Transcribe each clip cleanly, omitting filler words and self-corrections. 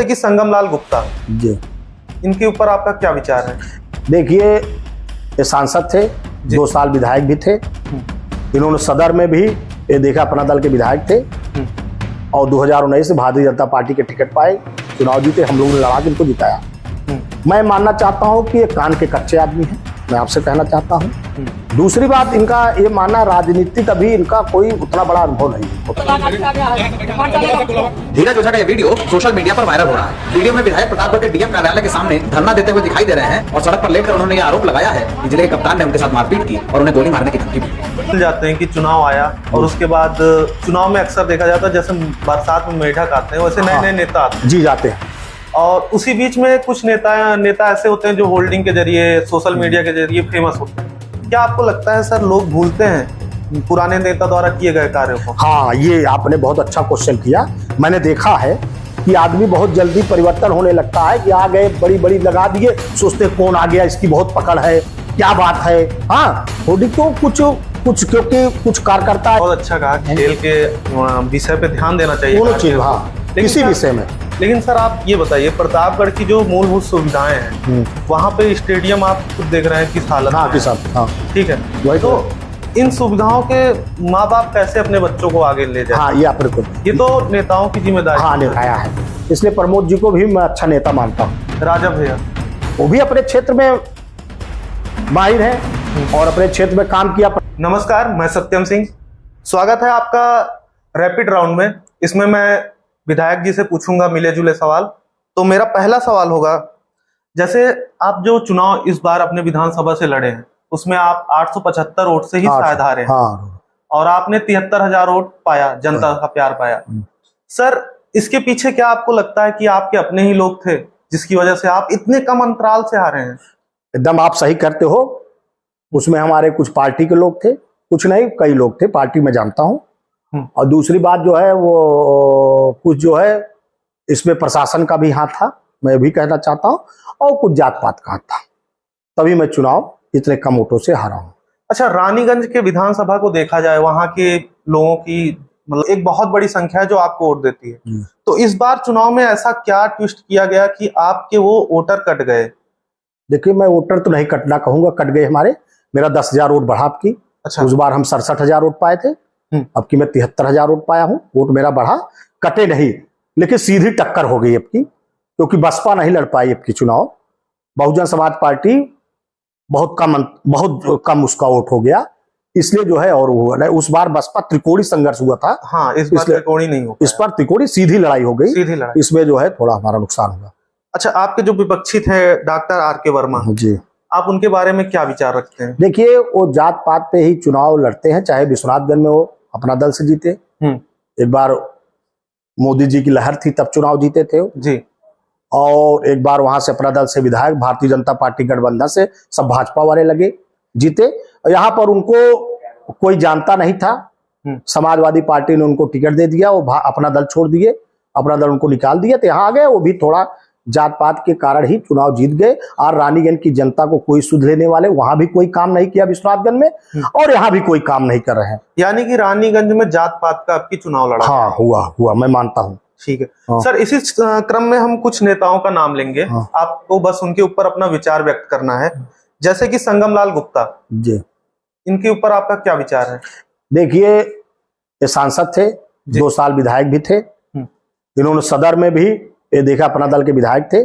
जैसे कि संगम लाल गुप्ता जी, इनके ऊपर आपका क्या विचार है? देखिए ये सांसद थे, 2 साल विधायक भी थे। इन्होंने सदर में भी ये देखा अपना दल के विधायक थे और 2019 से भारतीय जनता पार्टी के टिकट पाए, चुनाव जीते, हम लोगों ने लड़ा के इनको जिताया। मैं मानना चाहता हूं कि ये कान के कच्चे आदमी हैं, मैं आपसे कहना चाहता हूं। दूसरी बात, इनका ये मानना राजनीतिक अभी इनका कोई उतना बड़ा अनुभव नहीं है। धीरज ओझा का ये वीडियो सोशल मीडिया पर वायरल हो रहा है। वीडियो में विधायक प्रतापगढ़ के डीएम कार्यालय के सामने धरना देते हुए दिखाई दे रहे हैं और सड़क पर लेकर उन्होंने ये आरोप लगाया है कि जिले के कप्तान ने उनके साथ मारपीट की और उन्हें गोली मारने की धमकी दी। मिल जाते हैं कि चुनाव आया और उसके बाद चुनाव में अक्सर देखा जाता है जैसे बरसात में मेढक आते हैं वैसे नए नए नेता आते हैं। जी जाते हैं। और उसी बीच में कुछ नेता ऐसे होते हैं जो होल्डिंग के जरिए, सोशल मीडिया के जरिए फेमस होते हैं। क्या आपको लगता है सर लोग भूलते हैं पुराने नेता द्वारा किए गए कार्यों को? हाँ, ये आपने बहुत अच्छा क्वेश्चन किया। मैंने देखा है कि आदमी बहुत जल्दी परिवर्तन होने लगता है कि आ गए, बड़ी बड़ी लगा दिए, सोचते कौन आ गया, इसकी बहुत पकड़ है, क्या बात है। हाँ, होल्डिंग तो कुछ क्योंकि कुछ कार्यकर्ता। बहुत अच्छा कहा, खेल के विषय पे ध्यान देना चाहिए। हाँ, किसी विषय में। लेकिन सर आप ये बताइए, प्रतापगढ़ की जो मूलभूत सुविधाएं हैं वहाँ पे स्टेडियम आप खुद देख रहे हैं किस हालत में है। हाँ, ठीक है, तो इन सुविधाओं के माँ बाप कैसे अपने बच्चों को आगे ले जाए? हाँ, ये अपने को, ये तो नेताओं की जिम्मेदारी। हाँ, निभाया है। इसलिए प्रमोद जी को भी मैं अच्छा नेता मानता हूँ। राजा भैया वो भी अपने क्षेत्र में माहिर है और अपने क्षेत्र में काम किया। नमस्कार, मैं सत्यम सिंह, स्वागत है आपका रैपिड राउंड में। इसमें मैं विधायक जी से पूछूंगा मिले जुले सवाल। तो मेरा पहला सवाल होगा, जैसे आप जो चुनाव इस बार अपने विधानसभा से लड़े हैं उसमें आप 875 वोट से ही शायद हारे हैं। और आपने 73,000 वोट पाया, जनता का प्यार पाया। सर इसके पीछे क्या आपको लगता है कि आपके अपने ही लोग थे जिसकी वजह से आप इतने कम अंतराल से हारे हैं? एकदम आप सही करते हो। उसमें हमारे कुछ पार्टी के लोग थे, कुछ नहीं, कई लोग थे, पार्टी में जानता हूं। और दूसरी बात जो है वो कुछ जो है इसमें प्रशासन का भी हाथ था, मैं भी कहना चाहता हूं, और कुछ जात पात का हाथ था, तभी मैं चुनाव इतने कम वोटों से हारा हूं। अच्छा, रानीगंज के विधानसभा को देखा जाए, वहां के लोगों की मतलब एक बहुत बड़ी संख्या है जो आपको वोट देती है। तो इस बार चुनाव में ऐसा क्या ट्विस्ट किया गया कि आपके वो वोटर कट गए? देखिए, मैं वोटर तो नहीं कटना कहूंगा, कट गए हमारे। मेरा 10,000 वोट बढ़ा आपकी। अच्छा। उस बार हम 67,000 वोट पाए थे, अब की मैं 73,000 वोट पाया हूं। वोट मेरा बढ़ा, कटे नहीं, लेकिन सीधी टक्कर हो गई अब की, क्योंकि बसपा नहीं लड़ पाई अब की चुनाव। बहुजन समाज पार्टी बहुत कम उसका वोट हो गया, इसलिए जो है। और वो उस बार बसपा त्रिकोणी संघर्ष हुआ था। हाँ, इस बार त्रिकोणी नहीं हो, इस बार त्रिकोणी सीधी लड़ाई हो गई, सीधी लड़ाई। इसमें जो है थोड़ा हमारा नुकसान हुआ। अच्छा, आपके जो विपक्षी थे डॉक्टर आर.के. वर्मा जी, आप उनके बारे में क्या विचार रखते हैं? देखिए, वो जात पात पे ही चुनाव लड़ते हैं, चाहे विश्वनाथगंज में वो अपना दल से जीते। एक बार मोदी जी की लहर थी तब चुनाव जीते थे जी, और एक बार वहां से अपना दल से विधायक भारतीय जनता पार्टी गठबंधन से सब भाजपा वाले लगे, जीते। यहाँ पर उनको कोई जानता नहीं था, समाजवादी पार्टी ने उनको टिकट दे दिया, वो अपना दल छोड़ दिए, अपना दल उनको निकाल दिया, तो यहाँ आ गए। वो भी थोड़ा जात पात के कारण ही चुनाव जीत गए। और रानीगंज की जनता को कोई सुध लेने वाले, वहां भी कोई काम नहीं किया विश्वनाथगंज में, और यहाँ भी कोई काम नहीं कर रहे हैं। यानी कि रानीगंज में जात पात का आपकी चुनाव लड़ा? हाँ, हुआ, मैं मानता हूँ। ठीक है। सर, इसी क्रम में हम कुछ नेताओं का नाम लेंगे। आपको बस उनके ऊपर अपना विचार व्यक्त करना है। जैसे कि संगम लाल गुप्ता जी, इनके ऊपर आपका क्या विचार है? देखिए, ये सांसद थे, 2 साल विधायक भी थे। इन्होंने सदर में भी ये देखा अपना दल के विधायक थे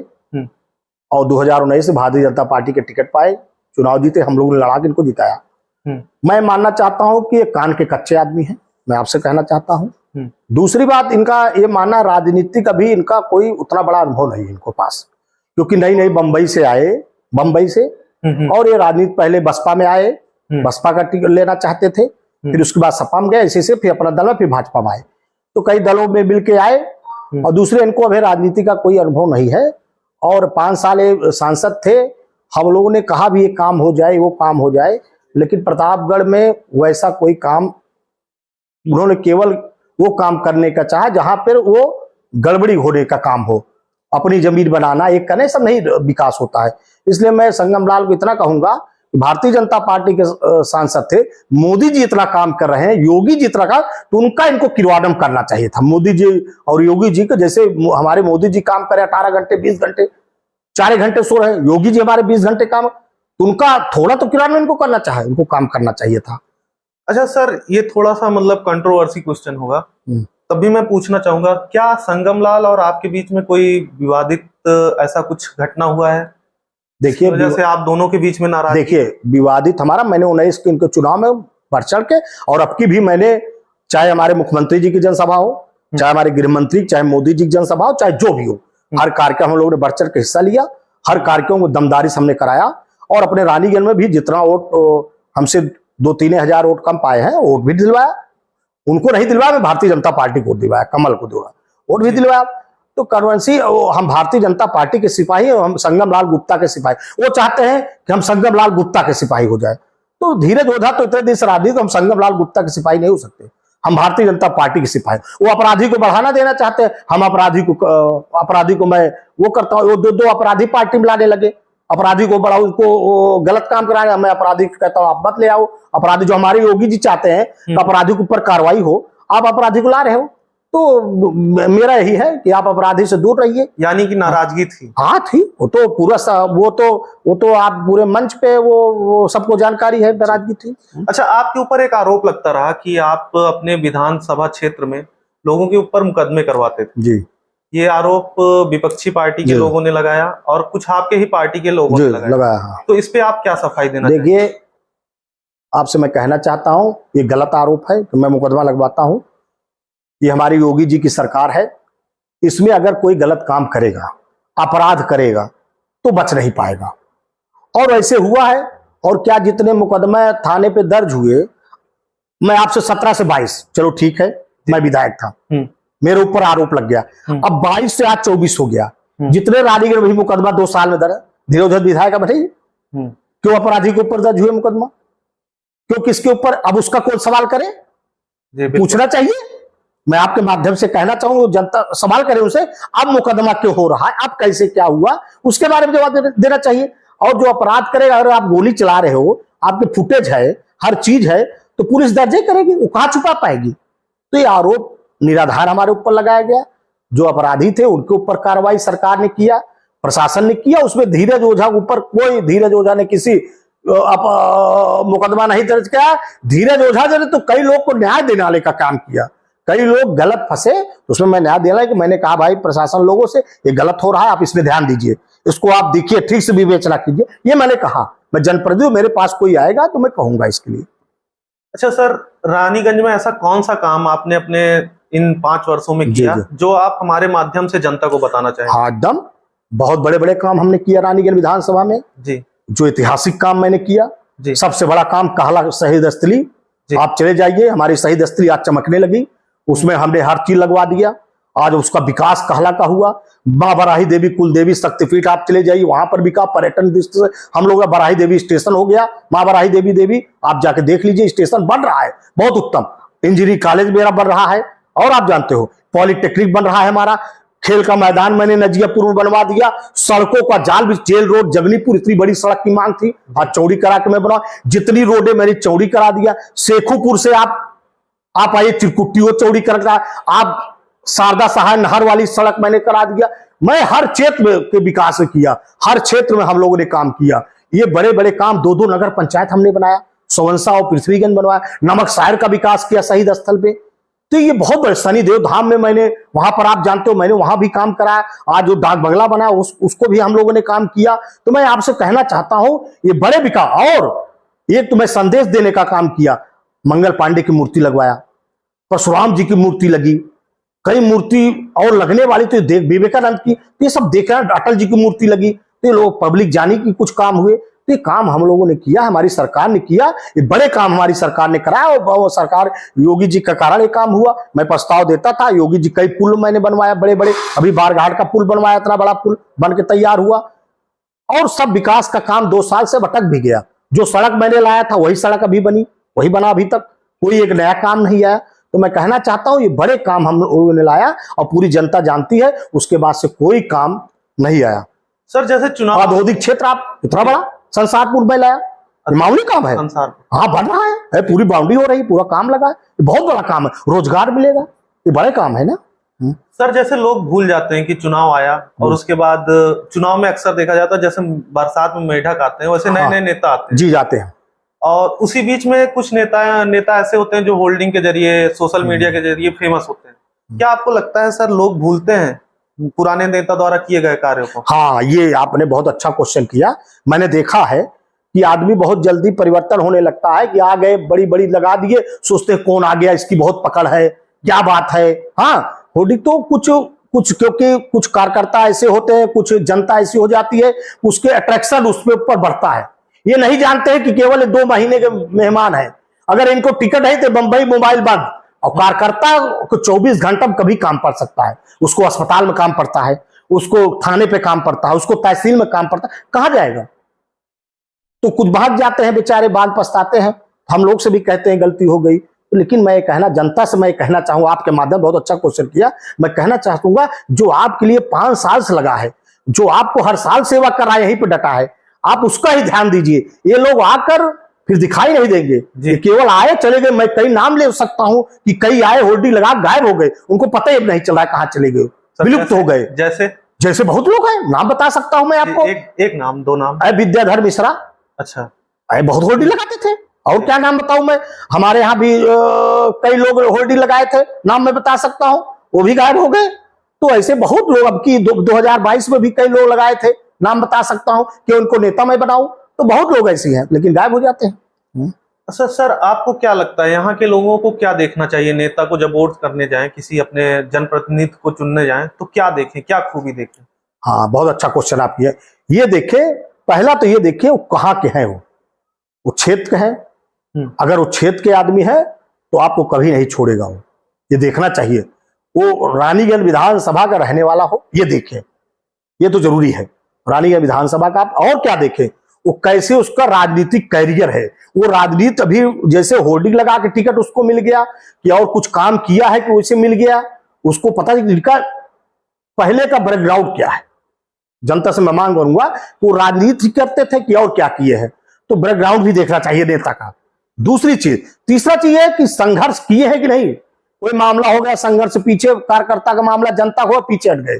और 2019 से भारतीय जनता पार्टी के टिकट पाए, चुनाव जीते, हम लोगों ने लड़ा के इनको जिताया। मैं मानना चाहता हूं कि ये कान के कच्चे आदमी हैं, मैं आपसे कहना चाहता हूं। दूसरी बात, इनका ये मानना राजनीतिक अभी इनका कोई उतना बड़ा अनुभव नहीं है इनको पास, क्योंकि नई बम्बई से आए, बम्बई से, और ये राजनीति पहले बसपा में आए, बसपा का टिकट लेना चाहते थे, फिर उसके बाद सपा में गए, इसी से फिर अपना दल में, फिर भाजपा में आए, तो कई दलों में मिल के आए। और दूसरे, इनको अभी राजनीति का कोई अनुभव नहीं है, और 5 साल सांसद थे। हम लोगों ने कहा भी ये काम हो जाए, वो काम हो जाए, लेकिन प्रतापगढ़ में वैसा कोई काम, उन्होंने केवल वो काम करने का चाहा जहां पर वो गड़बड़ी होने का काम हो, अपनी जमीन बनाना, एक करने सब नहीं विकास होता है। इसलिए मैं संगम लाल को इतना कहूंगा भारतीय जनता पार्टी के सांसद थे, मोदी जी इतना काम कर रहे हैं, योगी जी इतना काम, तो उनका इनको किरवाडम करना चाहिए था। मोदी जी और योगी जी को, जैसे हमारे मोदी जी काम करे 18 घंटे 20 घंटे, 4 घंटे सो रहे, योगी जी हमारे 20 घंटे काम, तो उनका थोड़ा तो किरवाडम इनको करना चाहिए, इनको काम करना चाहिए था। अच्छा सर, ये थोड़ा सा मतलब कंट्रोवर्सी क्वेश्चन होगा, तब भी मैं पूछना चाहूंगा, क्या संगम लाल और आपके बीच में कोई विवादित ऐसा कुछ घटना हुआ है? देखिए, वजह से आप दोनों के बीच में नाराज? देखिए, विवादित हमारा, मैंने 19 के इनके चुनाव में बढ़ चढ़ के, और अब की भी मैंने, चाहे हमारे मुख्यमंत्री जी की जनसभा हो, चाहे हमारे गृह मंत्री, चाहे मोदी जी की जनसभा हो, चाहे जो भी हो, हर कार्यक्रम हम लोगों ने बढ़ चढ़ के हिस्सा लिया, हर कार्यक्रम को दमदारी से हमने कराया, और अपने रानीगंज में भी जितना वोट हमसे 2-3 हजार वोट कम पाए हैं, वोट भी दिलवाया। उनको नहीं दिलवाया, मैं भारतीय जनता पार्टी को दिलवाया, कमल को दिलवाया, वोट भी दिलवाया। तो कन्वेंसी, हम भारतीय जनता पार्टी के सिपाही, हम संगम लाल गुप्ता के सिपाही, वो चाहते हैं कि हम संगम लाल गुप्ता के सिपाही हो जाए। तो धीरज ओझा तो इतने दिन से राजनीति, तो हम संगम लाल गुप्ता के सिपाही नहीं हो सकते, हम भारतीय जनता पार्टी के सिपाही। वो अपराधी को बढ़ाना देना चाहते हैं, हम अपराधी को मैं वो करता हूँ, वो दो अपराधी पार्टी में लाने लगे, अपराधी को बढ़ाओ, उसको गलत काम कराने, मैं अपराधी को कहता हूँ आप मत ले आओ। अपराधी, जो हमारे योगी जी चाहते हैं कि अपराधी के ऊपर कार्रवाई हो, आप अपराधी को ला रहे हो। तो मेरा यही है कि आप अपराधी से दूर रहिए। यानी कि नाराजगी थी? हाँ थी, वो तो पूरा वो तो आप पूरे मंच पे वो सबको जानकारी है, नाराजगी थी। अच्छा, आपके ऊपर एक आरोप लगता रहा कि आप अपने विधानसभा क्षेत्र में लोगों के ऊपर मुकदमे करवाते थे। जी, ये आरोप विपक्षी पार्टी के लोगों ने लगाया और कुछ आपके ही पार्टी के लोगों ने लगाया। हाँ। तो इस पे आप क्या सफाई देना? देखिए, आपसे मैं कहना चाहता हूं, ये गलत आरोप है कि मैं मुकदमा लगवाता हूं। ये हमारी योगी जी की सरकार है, इसमें अगर कोई गलत काम करेगा, अपराध करेगा, तो बच नहीं पाएगा। और ऐसे हुआ है। और क्या जितने मुकदमे थाने पे दर्ज हुए, मैं आपसे 17 से 22, चलो ठीक है, मैं विधायक था, मेरे ऊपर आरोप लग गया, अब 22 से आज 24 हो गया। जितने रानीगढ़ में भी मुकदमा 2 साल में दर्ज, धीरे धीरे विधायक बताइए क्यों अपराधी के ऊपर दर्ज हुए मुकदमा, क्यों, किसके ऊपर? अब उसका कौन सवाल करे? पूछना चाहिए। मैं आपके माध्यम से कहना चाहूंगा, जनता सवाल करे उनसे, अब मुकदमा क्यों हो रहा है, अब कैसे क्या हुआ, उसके बारे में जवाब देना चाहिए। और जो अपराध करेगा, अगर आप गोली चला रहे हो, आपके फुटेज है, हर चीज है, तो पुलिस दर्ज करेगी, वो कहां छुपा पाएगी? तो ये आरोप निराधार हमारे ऊपर लगाया गया। जो अपराधी थे उनके ऊपर कार्रवाई सरकार ने किया, प्रशासन ने किया, उसमें धीरज ओझा के ऊपर कोई, धीरज ओझा ने किसी मुकदमा नहीं दर्ज किया। धीरज ओझा ने तो कई लोग को न्याय देने वाले का काम किया, कई लोग गलत फंसे, उसमें मैं न्याय देना है कि मैंने कहा भाई प्रशासन लोगों से, ये गलत हो रहा है, आप इसमें ध्यान दीजिए, इसको आप देखिए, ठीक से विवेचना कीजिए, ये मैंने कहा। मैं जनप्रतिनिधि, मेरे पास कोई आएगा तो मैं कहूंगा इसके लिए। अच्छा सर, रानीगंज में ऐसा कौन सा काम आपने अपने इन 5 वर्षों में किया जो आप हमारे माध्यम से जनता को बताना चाहें? हाँ, एकदम बहुत बड़े बड़े काम हमने किया रानीगंज विधानसभा में जी। जो ऐतिहासिक काम मैंने किया जी। सबसे बड़ा काम कहला शहीद स्थली, आप चले जाइए, हमारी शहीद स्थली आज चमकने लगी, उसमें हमने हर चीज लगवा दिया, आज उसका विकास कहला का हुआ। माँ बराही देवी कुल देवी शक्तिपीठ आप चले जाइए, वहां पर भी का पर्यटन दृष्टि से हम लोग का बराही देवी स्टेशन हो गया, माँ बराही देवी आप जाके देख लीजिए, स्टेशन बन रहा है बहुत उत्तम। इंजीनियरिंग कॉलेज मेरा बन रहा है, और आप जानते हो पॉलिटेक्निक बन रहा है हमारा, खेल का मैदान मैंने नजियापुर में बनवा दिया, सड़कों का जाल भी, जेल रोड जगनीपुर इतनी बड़ी सड़क की मांग थी, आज चौड़ी करा के मैं बना, जितनी रोडें मैंने चौड़ी करा दिया। शेखुपुर से आप आइए, चिरकुट्टी चौड़ी करा, आप शारदा सहाय नहर वाली सड़क मैंने करा दिया। मैं हर क्षेत्र के विकास किया, हर क्षेत्र में हम लोगों ने काम किया। ये बड़े बड़े काम, 2 नगर पंचायत हमने बनाया, सोवंसा और पृथ्वीगंज बनवाया, नमक सायर का विकास किया शहीद स्थल पे। तो ये बहुत बड़े, शनिदेव धाम में मैंने, वहां पर आप जानते हो मैंने वहां भी काम कराया, आज जो डाक बंगला बना उसको भी हम लोगों ने काम किया। तो मैं आपसे कहना चाहता हूं, ये बड़े विकास, और एक तो मैं संदेश देने का काम किया, मंगल पांडे की मूर्ति लगवाया, परशुराम जी की मूर्ति लगी, कई मूर्ति और लगने वाली, तो विवेकानंद की, ये सब देखा, अटल जी की मूर्ति लगी, तो लोग पब्लिक जानी कि कुछ काम हुए। तो ये काम हम लोगों ने किया, हमारी सरकार ने किया, ये बड़े काम हमारी सरकार ने कराया, और वो सरकार योगी जी का कारण ये काम हुआ। मैं प्रस्ताव देता था, योगी जी कई पुल मैंने बनवाया बड़े बड़े, अभी बारघाट का पुल बनवाया, इतना बड़ा पुल बन के तैयार हुआ, और सब विकास का काम 2 साल से भटक भी गया। जो सड़क मैंने लाया था वही सड़क अभी बनी, वही बना, अभी तक कोई एक नया काम नहीं आया। तो मैं कहना चाहता हूं, ये बड़े काम हम लोगों ने लाया, और पूरी जनता जानती है, उसके बाद से कोई काम नहीं आया। सर जैसे चुनाव, औद्योगिक क्षेत्र आप इतना बड़ा संसारपुर में लाया, ये मामूली काम है। संसार हाँ बन रहा है, पूरी बाउंड्री हो रही, पूरा काम लगा है, ये बहुत बड़ा काम है, रोजगार मिलेगा, ये बड़े काम है ना। सर जैसे लोग भूल जाते हैं कि चुनाव आया और उसके बाद चुनाव में अक्सर देखा जाता है जैसे बरसात में मेढक आते हैं वैसे नए नए नेता आते हैं जी जाते हैं, और उसी बीच में कुछ नेता ऐसे होते हैं जो होल्डिंग के जरिए सोशल मीडिया के जरिए फेमस होते हैं। क्या आपको लगता है सर लोग भूलते हैं पुराने नेता द्वारा किए गए कार्यों को? हाँ ये आपने बहुत अच्छा क्वेश्चन किया। मैंने देखा है कि आदमी बहुत जल्दी परिवर्तन होने लगता है कि आ गए, बड़ी बड़ी लगा दिए, सोचते हैं कौन आ गया, इसकी बहुत पकड़ है, क्या बात है। हाँ होर्डिंग तो कुछ क्योंकि कुछ कार्यकर्ता ऐसे होते हैं, कुछ जनता ऐसी हो जाती है, उसके अट्रैक्शन उसके ऊपर बढ़ता है। ये नहीं जानते हैं कि केवल 2 महीने के मेहमान है, अगर इनको टिकट है तो बंबई मोबाइल बंद। और कार्यकर्ता को 24 घंटा कभी काम पड़ सकता है, उसको अस्पताल में काम पड़ता है, उसको थाने पे काम पड़ता है, उसको तहसील में काम पड़ता है, कहां जाएगा? तो कुछ भाग जाते हैं बेचारे, बाद पछताते हैं। हम लोग से भी कहते हैं गलती हो गई, लेकिन मैं कहना जनता से मैं कहना चाहूँ, आपके माध्यम बहुत अच्छा क्वेश्चन किया, मैं कहना चाहूंगा जो आपके लिए 5 साल से लगा है, जो आपको हर साल सेवा कर रहा है, यहीं पे डटा है, आप उसका ही ध्यान दीजिए। ये लोग आकर फिर दिखाई नहीं देंगे, ये केवल आए चले गए। मैं कई नाम ले सकता हूं कि कई आए, होर्डिंग लगा गायब हो गए, उनको पता ही नहीं चल रहा है कहां चले गए, विलुप्त हो गए। जैसे बहुत लोग हैं, नाम बता सकता हूं मैं आपको। एक नाम, 2 नाम। विद्याधर मिश्रा, अच्छा, बहुत होर्डिंग लगाते थे। और क्या नाम बताऊं मैं, हमारे यहाँ भी कई लोग होर्डिंग लगाए थे, नाम मैं बता सकता हूं, वो भी गायब हो गए। तो ऐसे बहुत लोग, अब की 2022 में भी कई लोग लगाए थे, नाम बता सकता हूं कि उनको नेता मैं बनाऊं। तो बहुत लोग ऐसे हैं, लेकिन गायब हो जाते हैं। अच्छा सर, आपको क्या लगता है यहाँ के लोगों को क्या देखना चाहिए नेता को जब वोट करने जाएं, किसी अपने जनप्रतिनिधि को चुनने जाएं, तो क्या देखें, क्या खूबी देखें? हाँ बहुत अच्छा क्वेश्चन आप ये देखें। पहला तो ये देखिए वो कहाँ के हैं, वो क्षेत्र के हैं। अगर वो क्षेत्र के आदमी है तो आपको कभी नहीं छोड़ेगा, वो ये देखना चाहिए। वो रानीगंज विधानसभा का रहने वाला हो, ये देखें, ये तो जरूरी है। रानीगंज विधानसभा का आप और क्या देखें, वो कैसे उसका राजनीतिक कैरियर है, वो राजनीति अभी जैसे होर्डिंग लगा के टिकट उसको मिल गया कि और कुछ काम किया है कि वैसे मिल गया, उसको पता है इनका पहले का बैकग्राउंड क्या है। जनता से मैं मांग करूंगा वो राजनीति करते थे कि और क्या किए हैं, तो बैकग्राउंड भी देखना चाहिए नेता का। दूसरी चीज, तीसरा चीज है कि संघर्ष किए हैं कि नहीं। कोई मामला हो गया संघर्ष, पीछे कार्यकर्ता का मामला, जनता को पीछे हट गए,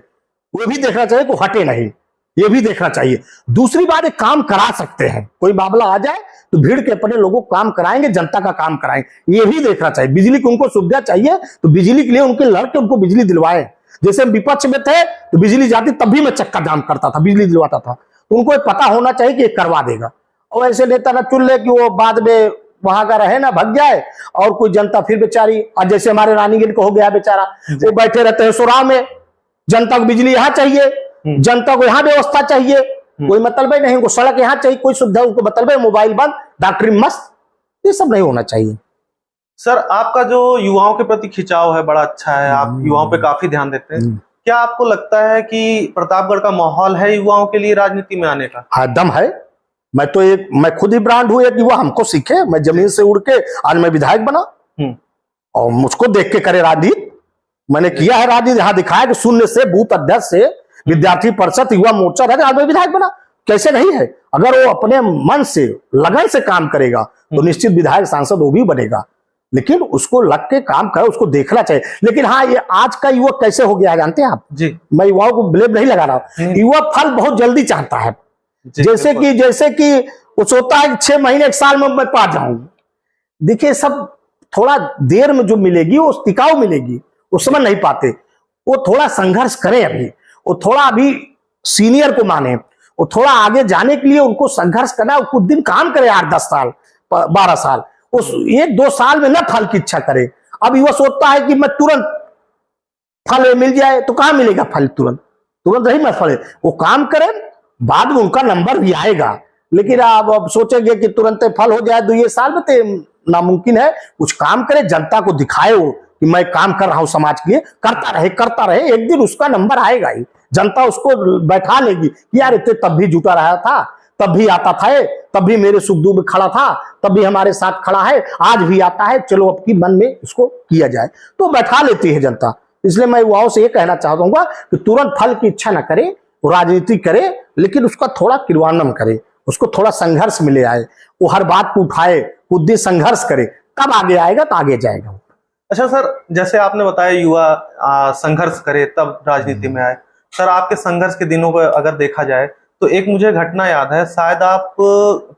वो भी देखना चाहिए, को हटे नहीं, ये भी देखना चाहिए। दूसरी बात, एक काम करा सकते हैं, कोई मामला आ जाए तो भीड़ के अपने लोगों को काम कराएंगे, जनता का काम कराएंगे, ये भी देखना चाहिए। बिजली की उनको सुविधा चाहिए तो बिजली के लिए उनके लड़के उनको बिजली दिलवाए। जैसे विपक्ष में थे तो बिजली जाती तब भी मैं चक्का जाम करता था, बिजली दिलवाता था, तो उनको पता होना चाहिए कि ये करवा देगा। और ऐसे नेता ना चुन ले कि वो बाद में वहां का रहे ना भग जाए, और कोई जनता फिर बेचारी, और जैसे हमारे रानीगंज को हो गया बेचारा, वो बैठे रहते हैं सुराव में, जनता को बिजली यहाँ चाहिए, जनता को यहाँ व्यवस्था चाहिए, कोई मतलब ही नहीं, उनको सड़क यहाँ चाहिए, कोई सुविधा उनको मतलब है, मोबाइल बंद, डॉक्टरी मस्त, ये सब नहीं होना चाहिए। सर आपका जो युवाओं के प्रति खिंचाव है बड़ा अच्छा है, आप युवाओं पे काफी ध्यान देते हैं। क्या आपको लगता है कि प्रतापगढ़ का माहौल है युवाओं के लिए राजनीति में आने का? हाँ दम है। मैं खुद ही ब्रांड हूं कि युवा हमको सीखे, मैं जमीन से उड़ के आज मैं विधायक बना और मुझको देख के करे राजनीति। मैंने किया है राजनीति, यहाँ दिखाया कि शून्य से बूथ अध्यक्ष से विद्यार्थी परिषद युवा मोर्चा रहे, आज मैं विधायक बना। कैसे नहीं है, अगर वो अपने मन से लगन से काम करेगा तो निश्चित विधायक सांसद वो भी बनेगा, लेकिन उसको लग के काम करे, उसको देखना चाहिए। लेकिन हाँ, ये आज का युवक कैसे हो गया है जानते हैं आप जी? मैं युवाओं को ब्लेम नहीं लगा रहा हूं, युवा फल बहुत जल्दी चाहता है। जैसे कि वो सोचता है 6 महीने 1 साल में मैं पा जाऊं। देखिए सब थोड़ा देर में जो मिलेगी वो टिकाऊ मिलेगी, वो समझ नहीं पाते। वो थोड़ा संघर्ष करें, अभी वो थोड़ा अभी सीनियर को माने, वो थोड़ा आगे जाने के लिए उनको संघर्ष करना, कुछ दिन काम करे, 8-10 साल 12 साल, उस 1-2 साल में न फल की इच्छा करे। अब युवा सोचता है कि मैं तुरंत फल मिल जाए, तो कहां मिलेगा फल? तुरंत नहीं मैं फल, वो काम करे, बाद में उनका नंबर भी आएगा। लेकिन आप अब सोचेंगे कि तुरंत फल हो जाए 2 साल में, तो नामुमकिन है। कुछ काम करे, जनता को दिखाए वो कि मैं काम कर रहा हूं समाज के लिए, करता रहे, एक दिन उसका नंबर आएगा ही। जनता उसको बैठा लेगी कि यार इतने तब भी जुटा रहा था, तब भी आता था, तब भी मेरे सुख दुख में खड़ा था, तब भी हमारे साथ खड़ा है, आज भी आता है, चलो अब की मन में इसको किया जाए, तो बैठा लेती है जनता। इसलिए मैं युवाओं से ये कहना चाहूंगा कि तुरंत फल की इच्छा न करे, राजनीति करे, लेकिन उसका थोड़ा क्रियान्वयन करे, उसको थोड़ा संघर्ष में ले आए, वो हर बात को उठाए, बुद्धि संघर्ष करे, तब आगे आएगा तो आगे जाएगा। अच्छा सर, जैसे आपने बताया युवा संघर्ष करे तब राजनीति में आए। सर, आपके संघर्ष के दिनों को अगर देखा जाए तो एक मुझे घटना याद है, शायद आप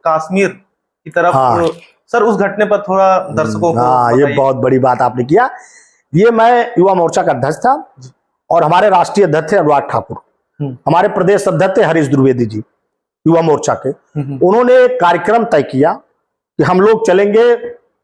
कश्मीर की तरफ। हाँ। सर, उस घटने पर थोड़ा दर्शकों को हाँ, ये बहुत बड़ी बात आपने किया। ये मैं युवा मोर्चा का अध्यक्ष था और हमारे राष्ट्रीय अध्यक्ष थे अनुराग ठाकुर, हमारे प्रदेश अध्यक्ष थे हरीश द्विवेदी जी युवा मोर्चा के। उन्होंने एक कार्यक्रम तय किया कि हम लोग चलेंगे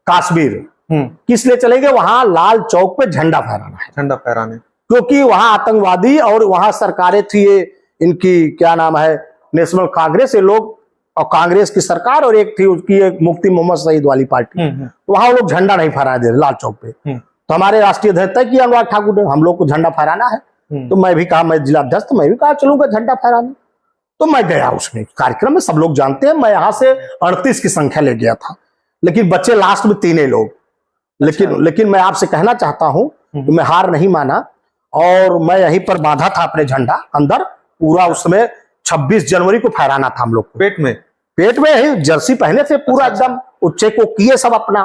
कश्मीर। किस लिए चलेंगे? वहां लाल चौक पे झंडा फहराना है, झंडा फहराने, क्योंकि वहां आतंकवादी और वहां सरकारें थी, ये इनकी क्या नाम है, नेशनल कांग्रेस, ये लोग, और कांग्रेस की सरकार, और एक थी उसकी एक मुफ्ती मोहम्मद सईद वाली पार्टी। तो वहां वो लोग झंडा नहीं फहरा दे रहे लाल चौक पे। तो हमारे राष्ट्रीय अध्यक्ष तय किया अनुराग ठाकुर ने, हम लोग को झंडा फहराना है। तो मैं भी कहा, मैं जिला अध्यक्ष, मैं भी कहा चलूंगा झंडा फहराने। तो मैं गया उसमें कार्यक्रम में, सब लोग जानते हैं मैं यहाँ से 38 की संख्या ले गया था, लेकिन बच्चे लास्ट में 3 लोग। लेकिन मैं आपसे कहना चाहता हूं कि मैं हार नहीं माना, और मैं यहीं पर बांधा था अपने झंडा अंदर पूरा। उसमें 26 जनवरी को फहराना था हम लोग को, पेट में ही जर्सी पहने थे पूरा, एकदम उच्चे को किए सब अपना।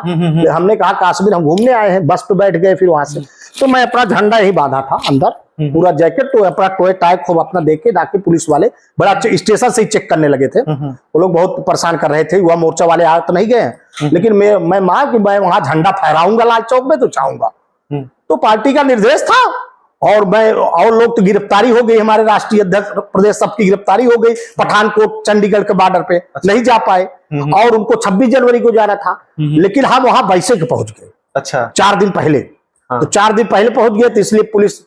हमने कहा कश्मीर हम घूमने आए हैं, बस पे बैठ गए फिर वहां से। तो मैं अपना झंडा यही बांधा था अंदर पूरा, जैकेट तो अपना टोए टाई खूब अपना देके ताकि पुलिस वाले बड़ा स्टेशन से ही चेक करने लगे थे। वो लोग बहुत परेशान कर रहे थे, युवा मोर्चा वाले आ तो नहीं गए, लेकिन मैं मान कि मैं वहां झंडा फहराऊंगा लाल चौक में तो चाहूंगा। तो पार्टी का निर्देश था, और लोग तो गिरफ्तारी हो गई, हमारे राष्ट्रीय अध्यक्ष प्रदेश सबकी गिरफ्तारी हो गई पठानकोट चंडीगढ़ के बॉर्डर पे। नहीं जा पाए, और उनको 26 जनवरी को जाना था, लेकिन हम वहां बैसे के पहुंच गए। अच्छा, 4 दिन पहले। तो 4 दिन पहले पहुंच गए, तो इसलिए पुलिस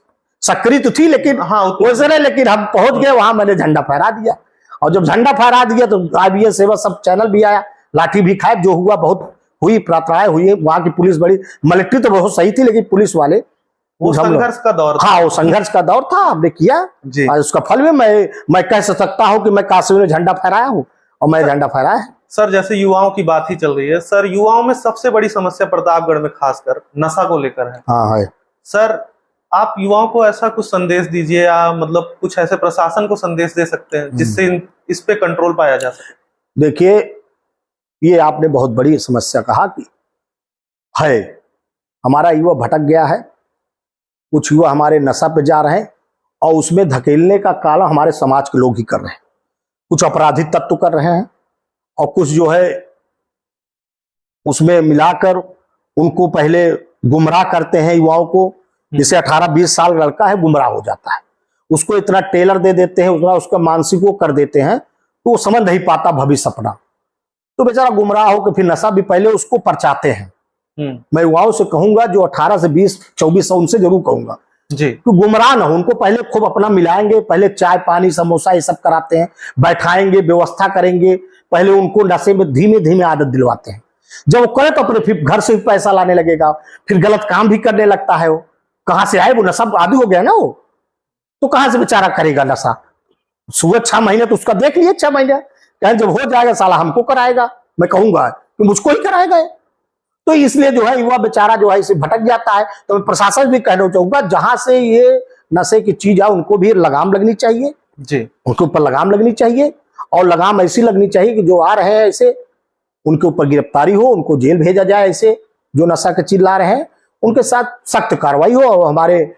सक्रिय तो थी, लेकिन वैसे नहीं, लेकिन हम पहुंच गए वहां, मैंने झंडा फहरा दिया। और जब झंडा फहरा दिया तो IBS सेवा सब चैनल भी आया, लाठी भी खाए, जो हुआ बहुत हुई, प्रार्थनाएं हुई। वहां की पुलिस बड़ी, मिलिट्री तो बहुत सही थी, लेकिन पुलिस वाले, वो संघर्ष का दौर था। हाँ, वो संघर्ष का दौर था, हमने किया जी। और उसका फल में मैं कह सकता हूं कि मैं कश्मीर में झंडा फहराया हूं, और मैं झंडा फहराया है। सर, जैसे युवाओं की बात ही चल रही है, सर युवाओं में सबसे बड़ी समस्या प्रतापगढ़ में खासकर नशा को लेकर है। हाँ है। सर, आप युवाओं को ऐसा कुछ संदेश दीजिए, या मतलब कुछ ऐसे प्रशासन को संदेश दे सकते हैं जिससे इस पे कंट्रोल पाया जा सके। देखिए, ये आपने बहुत बड़ी समस्या कहा कि है, हमारा युवा भटक गया है। कुछ युवा हमारे नशा पे जा रहे हैं, और उसमें धकेलने का काला हमारे समाज के लोग ही कर रहे हैं। कुछ अपराधी तत्व कर रहे हैं, और कुछ जो है उसमें मिलाकर उनको पहले गुमराह करते हैं युवाओं को। जैसे 18-20 साल लड़का है, गुमराह हो जाता है, उसको इतना टेलर दे देते हैं, उतना उसका मानसिक वो कर देते हैं, तो वो समझ नहीं पाता भविष्य अपना, तो बेचारा गुमराह होकर फिर नशा भी पहले उसको परचाते हैं। मैं युवाओं से कहूंगा जो 18 से 20-24 उनसे जरूर कहूंगा जी, कि गुमराह ना हो, उनको पहले खूब अपना मिलाएंगे, पहले चाय पानी समोसा ये सब कराते हैं, बैठाएंगे, व्यवस्था करेंगे, पहले उनको नशे में धीमे धीमे आदत दिलवाते हैं। जब वो करे तो अपने फिर घर से पैसा लाने लगेगा, फिर गलत काम भी करने लगता है। वो कहां से आए, वो नशा आदि हो गया ना, वो तो कहां से बेचारा करेगा नशा। सुबह 6 महीने तो उसका देख लिए, 6 महीने कहें जब हो जाएगा साला हमको कराएगा, मैं कहूंगा कि मुझको ही कराएगा। तो इसलिए जो है युवा बेचारा जो है इसे भटक जाता है। तो मैं प्रशासन भी कहना चाहूंगा, जहां से ये नशे की चीज है उनको भी लगाम लगनी चाहिए जी, उनके ऊपर लगाम लगनी चाहिए, और लगाम ऐसी लगनी चाहिए कि जो आ रहे हैं ऐसे उनके ऊपर गिरफ्तारी हो, उनको जेल भेजा जाए। ऐसे जो नशा की चीज ला रहे हैं उनके साथ सख्त कार्रवाई हो, और हमारे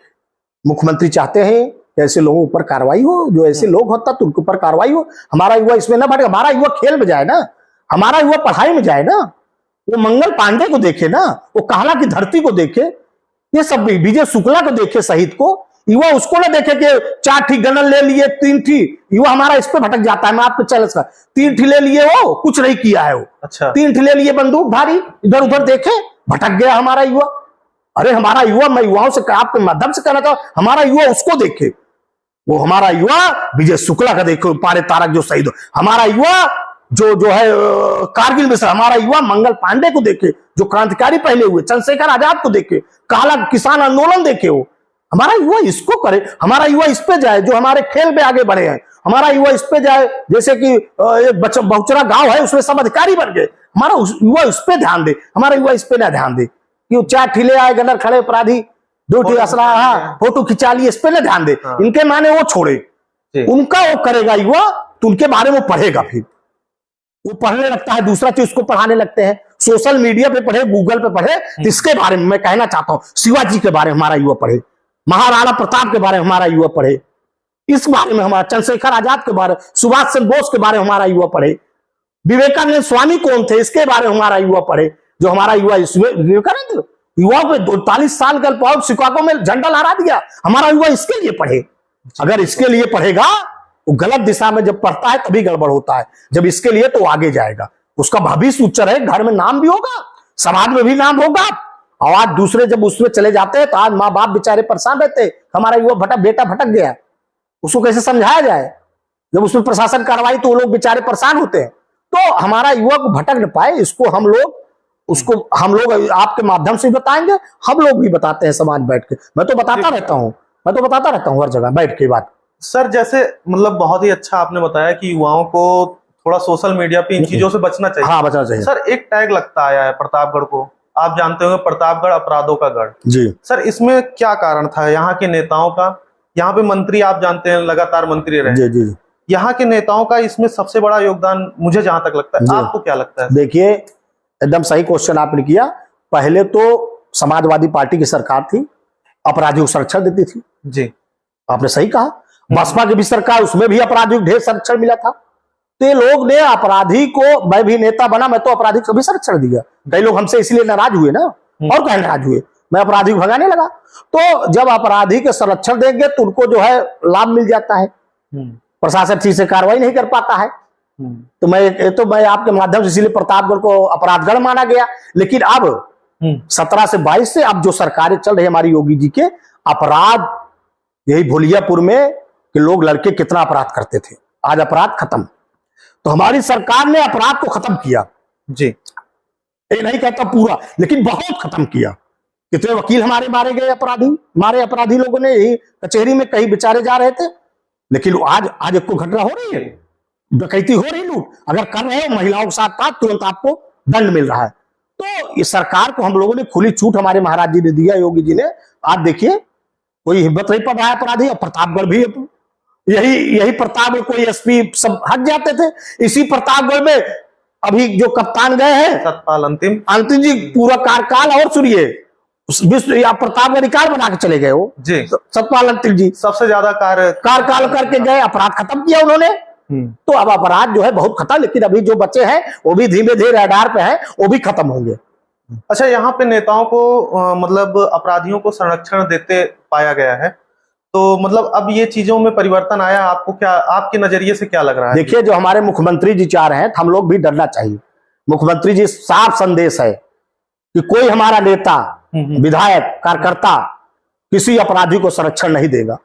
मुख्यमंत्री चाहते हैं कि ऐसे लोगों पर कार्रवाई हो, जो ऐसे लोग होता तो उनके ऊपर कार्रवाई हो। हमारा युवा इसमें ना भटके, हमारा युवा खेल में जाए ना, हमारा युवा पढ़ाई में जाए ना, वो मंगल पांडे को देखे ना, वो काला की धरती को देखे, ये सब विजय शुक्ला को देखे, शहीद को। युवा उसको ना देखे कि 4 ठी गनल ले लिए, 3 ठी, युवा हमारा इस पे भटक जाता है। मैं आपको चैलेंज कर, 3 ठी ले लिए, वो कुछ नहीं किया है वो। अच्छा, 3 ठी ले लिए बंदूक भारी, इधर उधर देखे, भटक गया हमारा युवा। अरे हमारा युवा, मैं युवाओं से आपके माध्यम से कहना था, हमारा युवा उसको देखे, वो हमारा युवा विजय शुक्ला का देखो, पारे तारक जो शहीद हो। हमारा युवा जो है कारगिल में से, हमारा युवा मंगल पांडे को देखे जो क्रांतिकारी पहले हुए, चंद्रशेखर आजाद को देखे, काला किसान आंदोलन देखे। वो हमारा युवा इसको करे, हमारा युवा इस पे जाए, जो हमारे खेल में आगे बढ़े हैं, हमारा युवा इस पे जाए। जैसे कि एक बहुचरा गांव है, उसमें सब अधिकारी बन गए, हमारा युवा इस पे ध्यान दे, हमारा युवा इस पे ना ध्यान दे कि 4 ठिले आए गनर खड़े अपराधी, 2 ठी असला, हाँ फोटो खिंचा लिए, इस पे ना ध्यान दे। इनके माने वो छोड़े, उनका वो करेगा युवा, तो उनके बारे में पढ़ेगा फिर वो पढ़ने लगता है, दूसरा चीज उसको पढ़ाने लगते हैं, सोशल मीडिया पे पढ़े, गूगल पे पढ़े। तो इसके बारे में मैं कहना चाहता हूं, शिवाजी के बारे में हमारा युवा पढ़े, महाराणा प्रताप के बारे में हमारा युवा पढ़े, इस बारे में हमारा चंद्रशेखर आजाद के बारे, सुभाष चंद्र बोस के बारे में हमारा युवा पढ़े, विवेकानंद स्वामी कौन थे इसके बारे में हमारा युवा पढ़े। जो हमारा युवा विवेकानंद युवा पे 42 साल का अल्पावधि शिकागो में झंडा लहरा दिया, हमारा युवा इसके लिए पढ़े। अगर इसके लिए पढ़ेगा, वो गलत दिशा में जब पढ़ता है तभी गड़बड़ होता है, जब इसके लिए तो आगे जाएगा, उसका भविष्य उच्चर है, घर में नाम भी होगा, समाज में भी नाम होगा। और आज दूसरे जब उसमें चले जाते हैं तो आज माँ बाप बेचारे परेशान रहते, हमारा युवा बेटा भटक गया, उसको कैसे समझाया जाए। जब उसमें प्रशासन कार्रवाई तो वो लोग बेचारे परेशान होते हैं। तो हमारा युवा को भटक न पाए, इसको हम लोग आपके माध्यम से बताएंगे, हम लोग भी बताते हैं समाज बैठ के। मैं तो बताता रहता हूँ हर जगह बैठ के बात। सर जैसे मतलब बहुत ही अच्छा आपने बताया कि युवाओं को थोड़ा सोशल मीडिया पे इन चीजों से बचना चाहिए। हाँ, बचना चाहिए। सर एक टैग लगता आया है प्रतापगढ़ को, आप जानते होंगे प्रतापगढ़ अपराधों का गढ़ जी। सर इसमें क्या कारण था यहाँ के नेताओं का? यहाँ पे मंत्री आप जानते हैं लगातार मंत्री रहे, जी जी। यहाँ के नेताओं का इसमें सबसे बड़ा योगदान मुझे जहां तक लगता है। आपको क्या लगता है? देखिए, एकदम सही क्वेश्चन आपने किया। पहले तो समाजवादी पार्टी की सरकार थी, अपराधियों को संरक्षण देती थी। जी, आपने सही कहा। बसपा की भी सरकार, उसमें भी अपराधियों को ढेर संरक्षण मिला था। तो ये लोग ने अपराधी को, मैं भी नेता बना, मैं तो अपराधी को भी संरक्षण दिया। कई लोग हमसे इसलिए नाराज हुए ना, और कहीं नाराज हुए, मैं अपराधी को भगाने लगा। तो जब अपराधी के संरक्षण देंगे तो उनको जो है लाभ मिल जाता है, प्रशासन ठीक से कार्रवाई नहीं कर पाता है। तो मैं आपके माध्यम से इसीलिए प्रतापगढ़ को अपराधगढ़ माना गया। लेकिन अब 17 से 22 से अब जो सरकारें चल रही है हमारी योगी जी के, अपराध यही भोलियापुर में कि लोग लड़के कितना अपराध करते थे, आज अपराध खत्म। तो हमारी सरकार ने अपराध को खत्म किया। जी, ये नहीं कहता पूरा, लेकिन बहुत खत्म किया। कितने वकील हमारे मारे गए, अपराधी लोगों ने, यही कचहरी में कहीं बेचारे जा रहे थे। लेकिन आज एक को घटना हो रही है, डकैती हो रही, लूट अगर कर रहे हो महिलाओं के साथ था, तुरंत आपको दंड मिल रहा है। तो इस सरकार को हम लोगों ने खुली छूट हमारे महाराज जी ने दिया, योगी जी ने। आज देखिए कोई हिम्मत नहीं पड़ रहा है अपराधी। और प्रतापगढ़ भी यही प्रतापगढ़ कोई एसपी सब हट जाते थे। इसी प्रतापगढ़ में अभी जो कप्तान गए हैं सतपाल अंतिम जी, पूरा कार्यकाल और सुनिए, विश्व प्रतापगढ़ रिकॉर्ड बना के चले गए वो जी, सतपाल अंतिम जी सबसे ज्यादा कार्यकाल करके गए, अपराध खत्म किया उन्होंने। तो अब अपराध जो है बहुत खत्म, लेकिन अभी जो बच्चे हैं वो भी धीमे धीरे रडार पे हैं, वो भी खत्म होंगे। अच्छा, यहाँ पे नेताओं को मतलब अपराधियों को संरक्षण देते पाया गया है, तो मतलब अब ये चीजों में परिवर्तन आया, आपको क्या, आपके नजरिए से क्या लग रहा है? देखिए, जो हमारे मुख्यमंत्री जी चाह रहे हैं, हम लोग भी डरना चाहिए। मुख्यमंत्री जी साफ संदेश है कि कोई हमारा नेता, विधायक, कार्यकर्ता किसी अपराधी को संरक्षण नहीं देगा।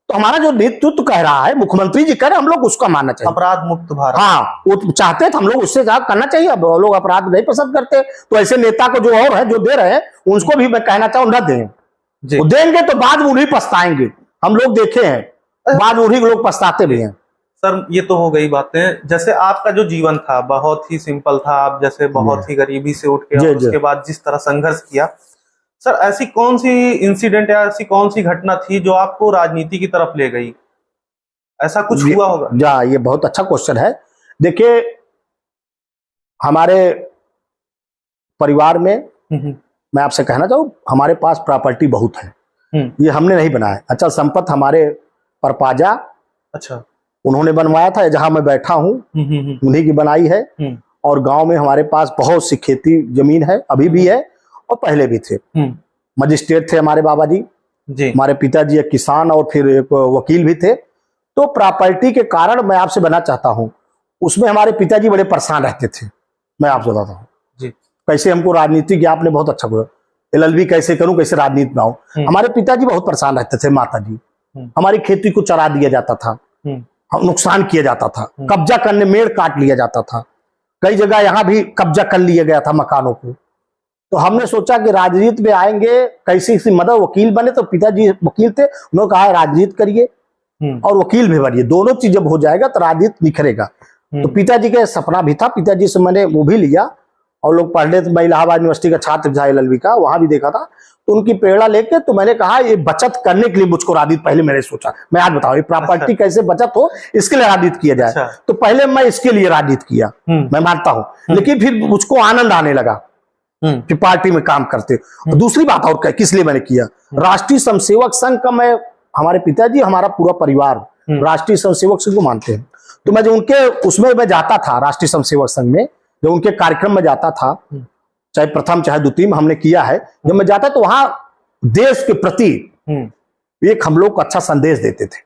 तो हमारा जो नेतृत्व कह रहा है, मुख्यमंत्री जी कह रहे हैं, हम लोग उसका मानना चाहिए। अपराध मुक्त भारत, हाँ, वो चाहते हैं तो हम लोग उससे करना चाहिए। अब लोग अपराध नहीं पसंद करते, तो ऐसे नेता को जो और है, जो दे रहे हैं, उसको भी मैं कहना चाहूँ न दें। वो देंगे तो बाद में उन्हीं पछताएंगे। हम लोग देखे हैं, बाद में उन्हीं लोग पछताते भी हैं। सर ये तो हो गई बातें। जैसे आपका जो जीवन था बहुत ही सिंपल था, आप जैसे बहुत ही गरीबी से उठ के और उसके बाद जिस तरह संघर्ष किया, सर ऐसी कौन सी इंसिडेंट या ऐसी कौन सी घटना थी जो आपको राजनीति की तरफ ले गई? ऐसा कुछ हुआ होगा? जा, ये बहुत अच्छा क्वेश्चन है। देखिए, हमारे परिवार में मैं आपसे कहना चाहूँ, हमारे पास प्रॉपर्टी बहुत है। ये हमने नहीं बनाया। अचल संपत्ति हमारे परपाजा, अच्छा, उन्होंने बनवाया था। जहां मैं बैठा हूँ उन्हीं की बनाई है। और गांव में हमारे पास बहुत सी खेती जमीन है, अभी भी है और पहले भी थे। मजिस्ट्रेट थे हमारे बाबा जी, हमारे पिताजी एक किसान और फिर एक वकील भी थे। तो प्रॉपर्टी के कारण मैं आपसे बनना चाहता हूँ, उसमें हमारे पिताजी बड़े परेशान रहते थे। मैं आपसे बताता हूँ कैसे हमको राजनीति की, आपने बहुत अच्छा बोला, LLB कैसे करूं, कैसे राजनीति में आऊं। हमारे पिताजी बहुत परेशान रहते थे, माता जी, हमारी खेती को चरा दिया जाता था, नुकसान किया जाता था, कब्जा करने, मेड़ काट लिया जाता था, कई जगह यहाँ भी कब्जा कर लिया गया था मकानों को। तो हमने सोचा कि राजनीति में आएंगे, कैसी सी मदद, वकील बने। तो पिताजी वकील थे, उन्होंने कहा राजनीति करिए और वकील भी बनिए, दोनों चीज जब हो जाएगा तो राजनीति निखरेगा। तो पिताजी का सपना भी था, पिताजी से मैंने वो भी लिया। और लोग पढ़ने, मैं इलाहाबाद यूनिवर्सिटी का छात्र था LLB का, वहां भी देखा था। तो उनकी प्रेरणा लेके तो मैंने कहा ये बचत करने के लिए मुझको राजनीति पहले मैंने सोचा, मैं आज बताऊं ये प्रॉपर्टी कैसे बचत हो इसके लिए राजनीति किया जाए। तो पहले मैं इसके लिए राजनीति किया, मैं मानता हूं, लेकिन फिर मुझको आनंद आने लगा कि पार्टी में काम करते। और दूसरी बात और किस लिए मैंने किया, राष्ट्रीय स्वयंसेवक संघ का मैं, हमारे पिताजी हमारा पूरा परिवार राष्ट्रीय स्वयंसेवक संघ को मानते हैं। तो मैं जो उनके उसमें मैं जाता था, राष्ट्रीय स्वयंसेवक संघ में जब उनके कार्यक्रम में जाता था, चाहे प्रथम चाहे द्वितीय में हमने किया है, जब मैं जाता तो वहां देश के प्रति एक हम लोग को अच्छा संदेश देते थे,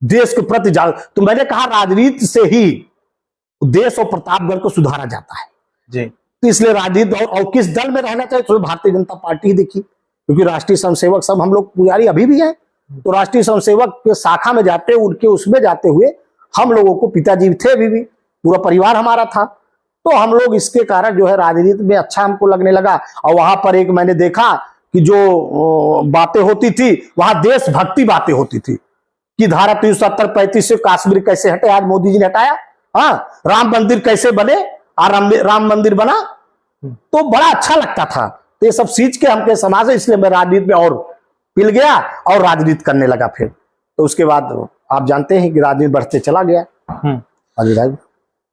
देश के प्रति तो मैंने कहा राजनीति से ही देश और प्रतापगढ़ को सुधारा जाता है जी। तो इसलिए राजनीति और किस दल में रहना चाहिए, तो भारतीय जनता पार्टी ही देखी, क्योंकि राष्ट्रीय स्वयंसेवक सब हम लोग पुजारी अभी भी है, तो राष्ट्रीय स्वयंसेवक के शाखा में जाते उनके उसमें जाते हुए हम लोगों को, पिताजी थे अभी भी, पूरा परिवार हमारा था, तो हम लोग इसके कारण जो है राजनीति में अच्छा हमको लगने लगा। और वहां पर एक मैंने देखा कि जो बातें होती थी वहां देशभक्ति बातें होती थी कि धारा 370-35 से कश्मीर कैसे हटे, आज मोदी जी ने हटाया, हाँ, राम मंदिर कैसे बने, राम मंदिर बना, तो बड़ा अच्छा लगता था। तो ये सब सीख के हमके समाज है, इसलिए मैं राजनीति में और पिल गया और राजनीति करने लगा। फिर तो उसके बाद आप जानते हैं कि राजनीति बढ़ते चला गया।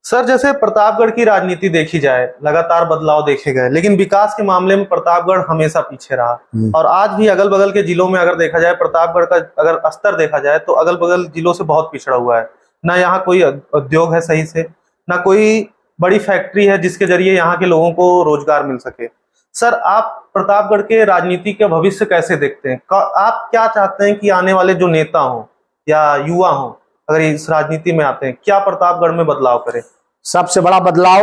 सर, जैसे प्रतापगढ़ की राजनीति देखी जाए, लगातार बदलाव देखे गए, लेकिन विकास के मामले में प्रतापगढ़ हमेशा पीछे रहा। और आज भी अगल बगल के जिलों में अगर देखा जाए, प्रतापगढ़ का अगर स्तर देखा जाए तो अगल बगल जिलों से बहुत पिछड़ा हुआ है। ना यहाँ कोई उद्योग है सही से, ना कोई बड़ी फैक्ट्री है जिसके जरिए यहाँ के लोगों को रोजगार मिल सके। सर, आप प्रतापगढ़ के राजनीति के भविष्य कैसे देखते हैं? आप क्या चाहते हैं कि आने वाले जो नेता हो या युवा हो, अगर इस राजनीति में आते हैं, क्या प्रतापगढ़ में बदलाव करें? सबसे बड़ा बदलाव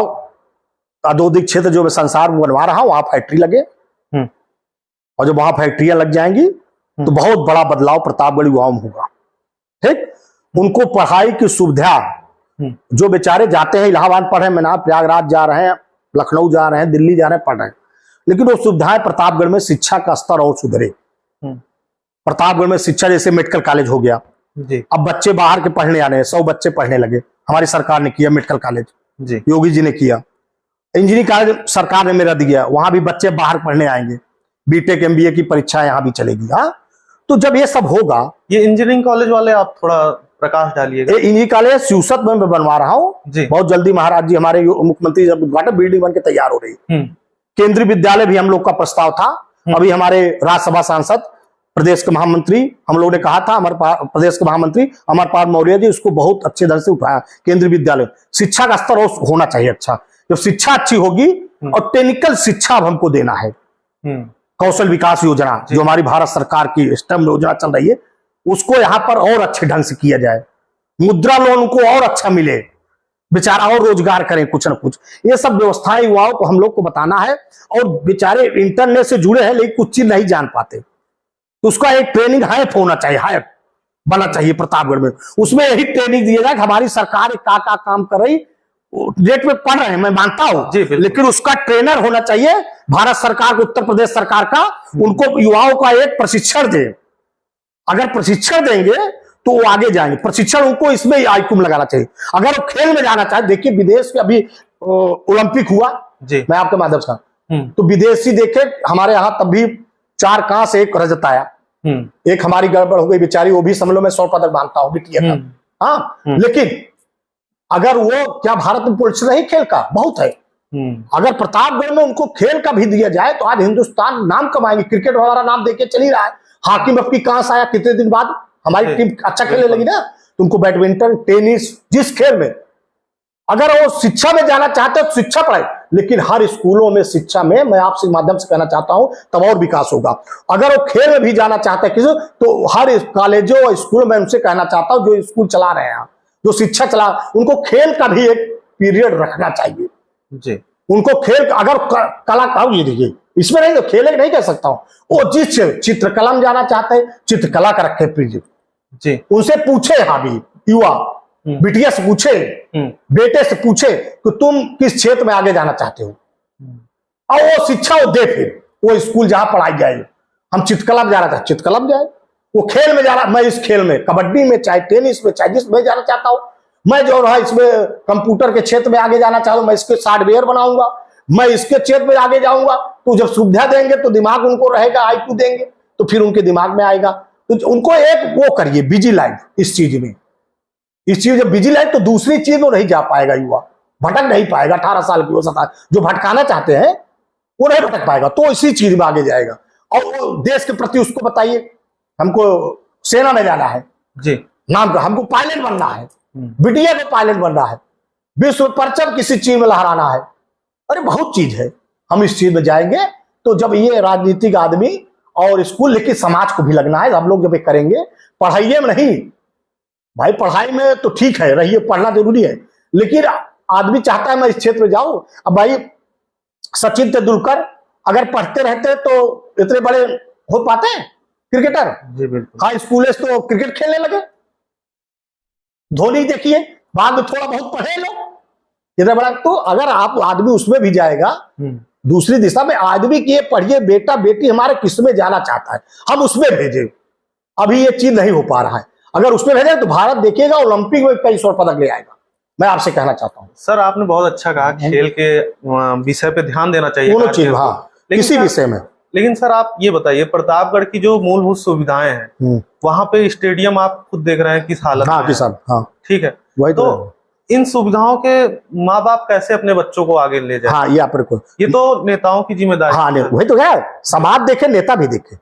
औद्योगिक क्षेत्र जो मैं संसार में बनवा रहा हूं, वहां फैक्ट्री लगे, और जब वहां फैक्ट्रियां लग जाएंगी तो बहुत बड़ा बदलाव प्रतापगढ़ युवाओं में होगा। ठीक, उनको पढ़ाई की सुविधा, जो बेचारे जाते हैं इलाहाबाद पढ़े, मैंने प्रयागराज जा रहे हैं, लखनऊ जा रहे हैं, दिल्ली जा रहे हैं, पढ़ रहे हैं, लेकिन वो सुविधाएं प्रतापगढ़ में शिक्षा का स्तर और सुधरे। प्रतापगढ़ में शिक्षा, जैसे मेडिकल कॉलेज हो गया जी। अब बच्चे बाहर के पढ़ने आ रहे हैं, 100 बच्चे पढ़ने लगे, हमारी सरकार ने किया मेडिकल कॉलेज जी, योगी जी ने किया। इंजीनियरिंग कॉलेज सरकार ने मेरा दिया, वहां भी बच्चे बाहर पढ़ने आएंगे, बीटेक एमबीए की परीक्षा यहां भी चलेगी। हाँ, तो जब ये सब होगा, ये इंजीनियरिंग कॉलेज वाले आप थोड़ा प्रकाश डालिएगा। इंजीनियरिंग कॉलेज सिवसत में मैं बनवा रहा हूँ, बहुत जल्दी महाराज जी हमारे मुख्यमंत्री जब उद्घाटन, बिल्डिंग बन के तैयार हो रही है। केंद्रीय विद्यालय भी हम लोग का प्रस्ताव था, अभी हमारे राज्यसभा सांसद, प्रदेश के महामंत्री, हम लोगों ने कहा था, हमारे प्रदेश के महामंत्री अमरपाल मौर्य जी, उसको बहुत अच्छे ढंग से उठाया। केंद्रीय विद्यालय शिक्षा का स्तर होना चाहिए अच्छा, जब शिक्षा अच्छी होगी, और टेक्निकल शिक्षा अब हमको देना है। कौशल विकास योजना जो हमारी भारत सरकार की स्टेम योजना चल रही है, उसको यहाँ पर और अच्छे ढंग से किया जाए, मुद्रा लोन को और अच्छा मिले, बेचारा और रोजगार करें कुछ न कुछ। ये सब व्यवस्थाएं युवाओं को हम लोग को बताना है। और बेचारे इंटरनेट से जुड़े हैं लेकिन कुछ चीज नहीं जान पाते, तो उसका एक ट्रेनिंग हाइप होना चाहिए, हाइप बना चाहिए प्रतापगढ़ में। उसमें यही ट्रेनिंग दिया जाए कि हमारी सरकार का काम कर रही, डेट में पढ़ रहे हैं, मैं मानता हूं, लेकिन उसका ट्रेनर होना चाहिए भारत सरकार को, उत्तर प्रदेश सरकार का, उनको युवाओं का एक प्रशिक्षण दे। अगर प्रशिक्षण देंगे तो वो आगे जाएंगे। प्रशिक्षण उनको इसमें आईक्यूम लगाना चाहिए। अगर वो खेल में जाना चाहे, देखिए विदेश के अभी ओलंपिक हुआ जी, मैं आपके माध्यम से, तो विदेशी देखे हमारे यहाँ तब भी 4 कांस 1 रजत आया। एक हमारी गड़बड़ हो गई बेचारी, वो भी समलो में 100 पदक मानता हूं बिटिया का। हाँ, लेकिन अगर वो, क्या भारत में पोलिटिक्स नहीं खेल का बहुत है, अगर प्रतापगढ़ में उनको खेल का भी दिया जाए तो आज हिंदुस्तान नाम कमाएंगे। क्रिकेट हमारा नाम देके चल ही रहा है, हॉकी में कहां आया, कितने दिन बाद हमारी टीम अच्छा खेलने लगी ना। तुमको बैडमिंटन, टेनिस, जिस खेल में, अगर वो शिक्षा में जाना चाहते हो तो शिक्षा पढ़ाए, लेकिन हर स्कूलों में शिक्षा में, मैं आपसे माध्यम से कहना चाहता हूं, तब और विकास होगा। अगर वो खेल में भी जाना चाहते हैं किसी, तो हर कॉलेजों और स्कूलों में उनसे कहना चाहता हूं, जो स्कूल चला रहे हैं, जो शिक्षा चला, उनको खेल का भी एक पीरियड रखना चाहिए जी। उनको खेल, अगर कला का, ये देखिए इसमें नहीं तो खेले नहीं कह सकता हूं, वो जिस चित्रकला में जाना चाहते हैं, चित्रकला का रखे पीरियड जी। उनसे पूछे, हाँ भी युवा बिटिया से पूछे, बेटे से पूछे कि तुम किस क्षेत्र में आगे जाना चाहते हो, और वो शिक्षा वो दे। फिर वो स्कूल जहां पढ़ाई जाए, हम चित्रकला में जाना चाहते, चित्रकला में जाए। वो खेल में जाना, मैं इस खेल में, कबड्डी में, चाहे टेनिस में, चाहे जिसमें जाना चाहता हूं, मैं जो है इसमें कंप्यूटर के क्षेत्र में आगे जाना चाहता हूं, मैं इसके सॉफ्टवेयर बनाऊंगा, मैं इसके क्षेत्र में आगे जाऊंगा, तो जब सुविधा देंगे तो दिमाग उनको रहेगा, IQ देंगे तो फिर उनके दिमाग में आएगा। तो उनको एक वो करिए बिजी लाइफ इस चीज में, इस चीज जब बिजी लाइफ तो दूसरी चीज में नहीं जा पाएगा युवा, भटक नहीं पाएगा। 18 साल की हो सकता है जो भटकाना चाहते हैं वो नहीं भटक पाएगा, तो इसी चीज में आगे जाएगा। और वो देश के प्रति उसको बताइए, हमको सेना में जाना है जी, नाम का, हमको पायलट बनना है, बिटिया में पायलट बनना है, विश्व परचम किसी चीज में लहराना है, अरे बहुत चीज है। हम इस चीज में जाएंगे तो जब ये राजनीतिक आदमी और स्कूल, लेकिन समाज को भी लगना है। हम लोग जब ये करेंगे, पढ़ाइए में नहीं भाई, पढ़ाई में तो ठीक है, रहिए, पढ़ना जरूरी है, लेकिन आदमी चाहता है मैं इस क्षेत्र में जाऊं। अब भाई सचिन तेंदुलकर अगर पढ़ते रहते तो इतने बड़े हो पाते हैं क्रिकेटर? जी बिल्कुल। हाँ, स्कूल तो क्रिकेट खेलने लगे। धोनी देखिए, बाद में थोड़ा बहुत पढ़े लोग इतना बड़ा। तो अगर आप आदमी उसमें भी जाएगा दूसरी दिशा में, आदमी की ये पढ़िए बेटा बेटी हमारे किस में जाना चाहता है, हम उसमें भेजे। अभी ये चीज नहीं हो पा रहा है, अगर उसमें भेजे तो भारत देखिएगा ओलंपिक में कई स्वर्ण पदक ले आएगा। मैं आपसे कहना चाहता हूँ सर, आपने बहुत अच्छा कहा, खेल के विषय पे ध्यान देना चाहिए दोनों चीज, हाँ, किसी विषय में। लेकिन सर आप ये बताइए, प्रतापगढ़ की जो मूलभूत सुविधाएं हैं, वहां पे स्टेडियम आप खुद देख रहे हैं किस हालत में है। हाँ, ठीक है, वही तो इन सुविधाओं के माँ बाप कैसे अपने बच्चों को आगे ले जाए? हाँ, ये आप ये तो नेताओं की जिम्मेदारी। हाँ, वही तो है, समाज देखे, नेता भी देखे।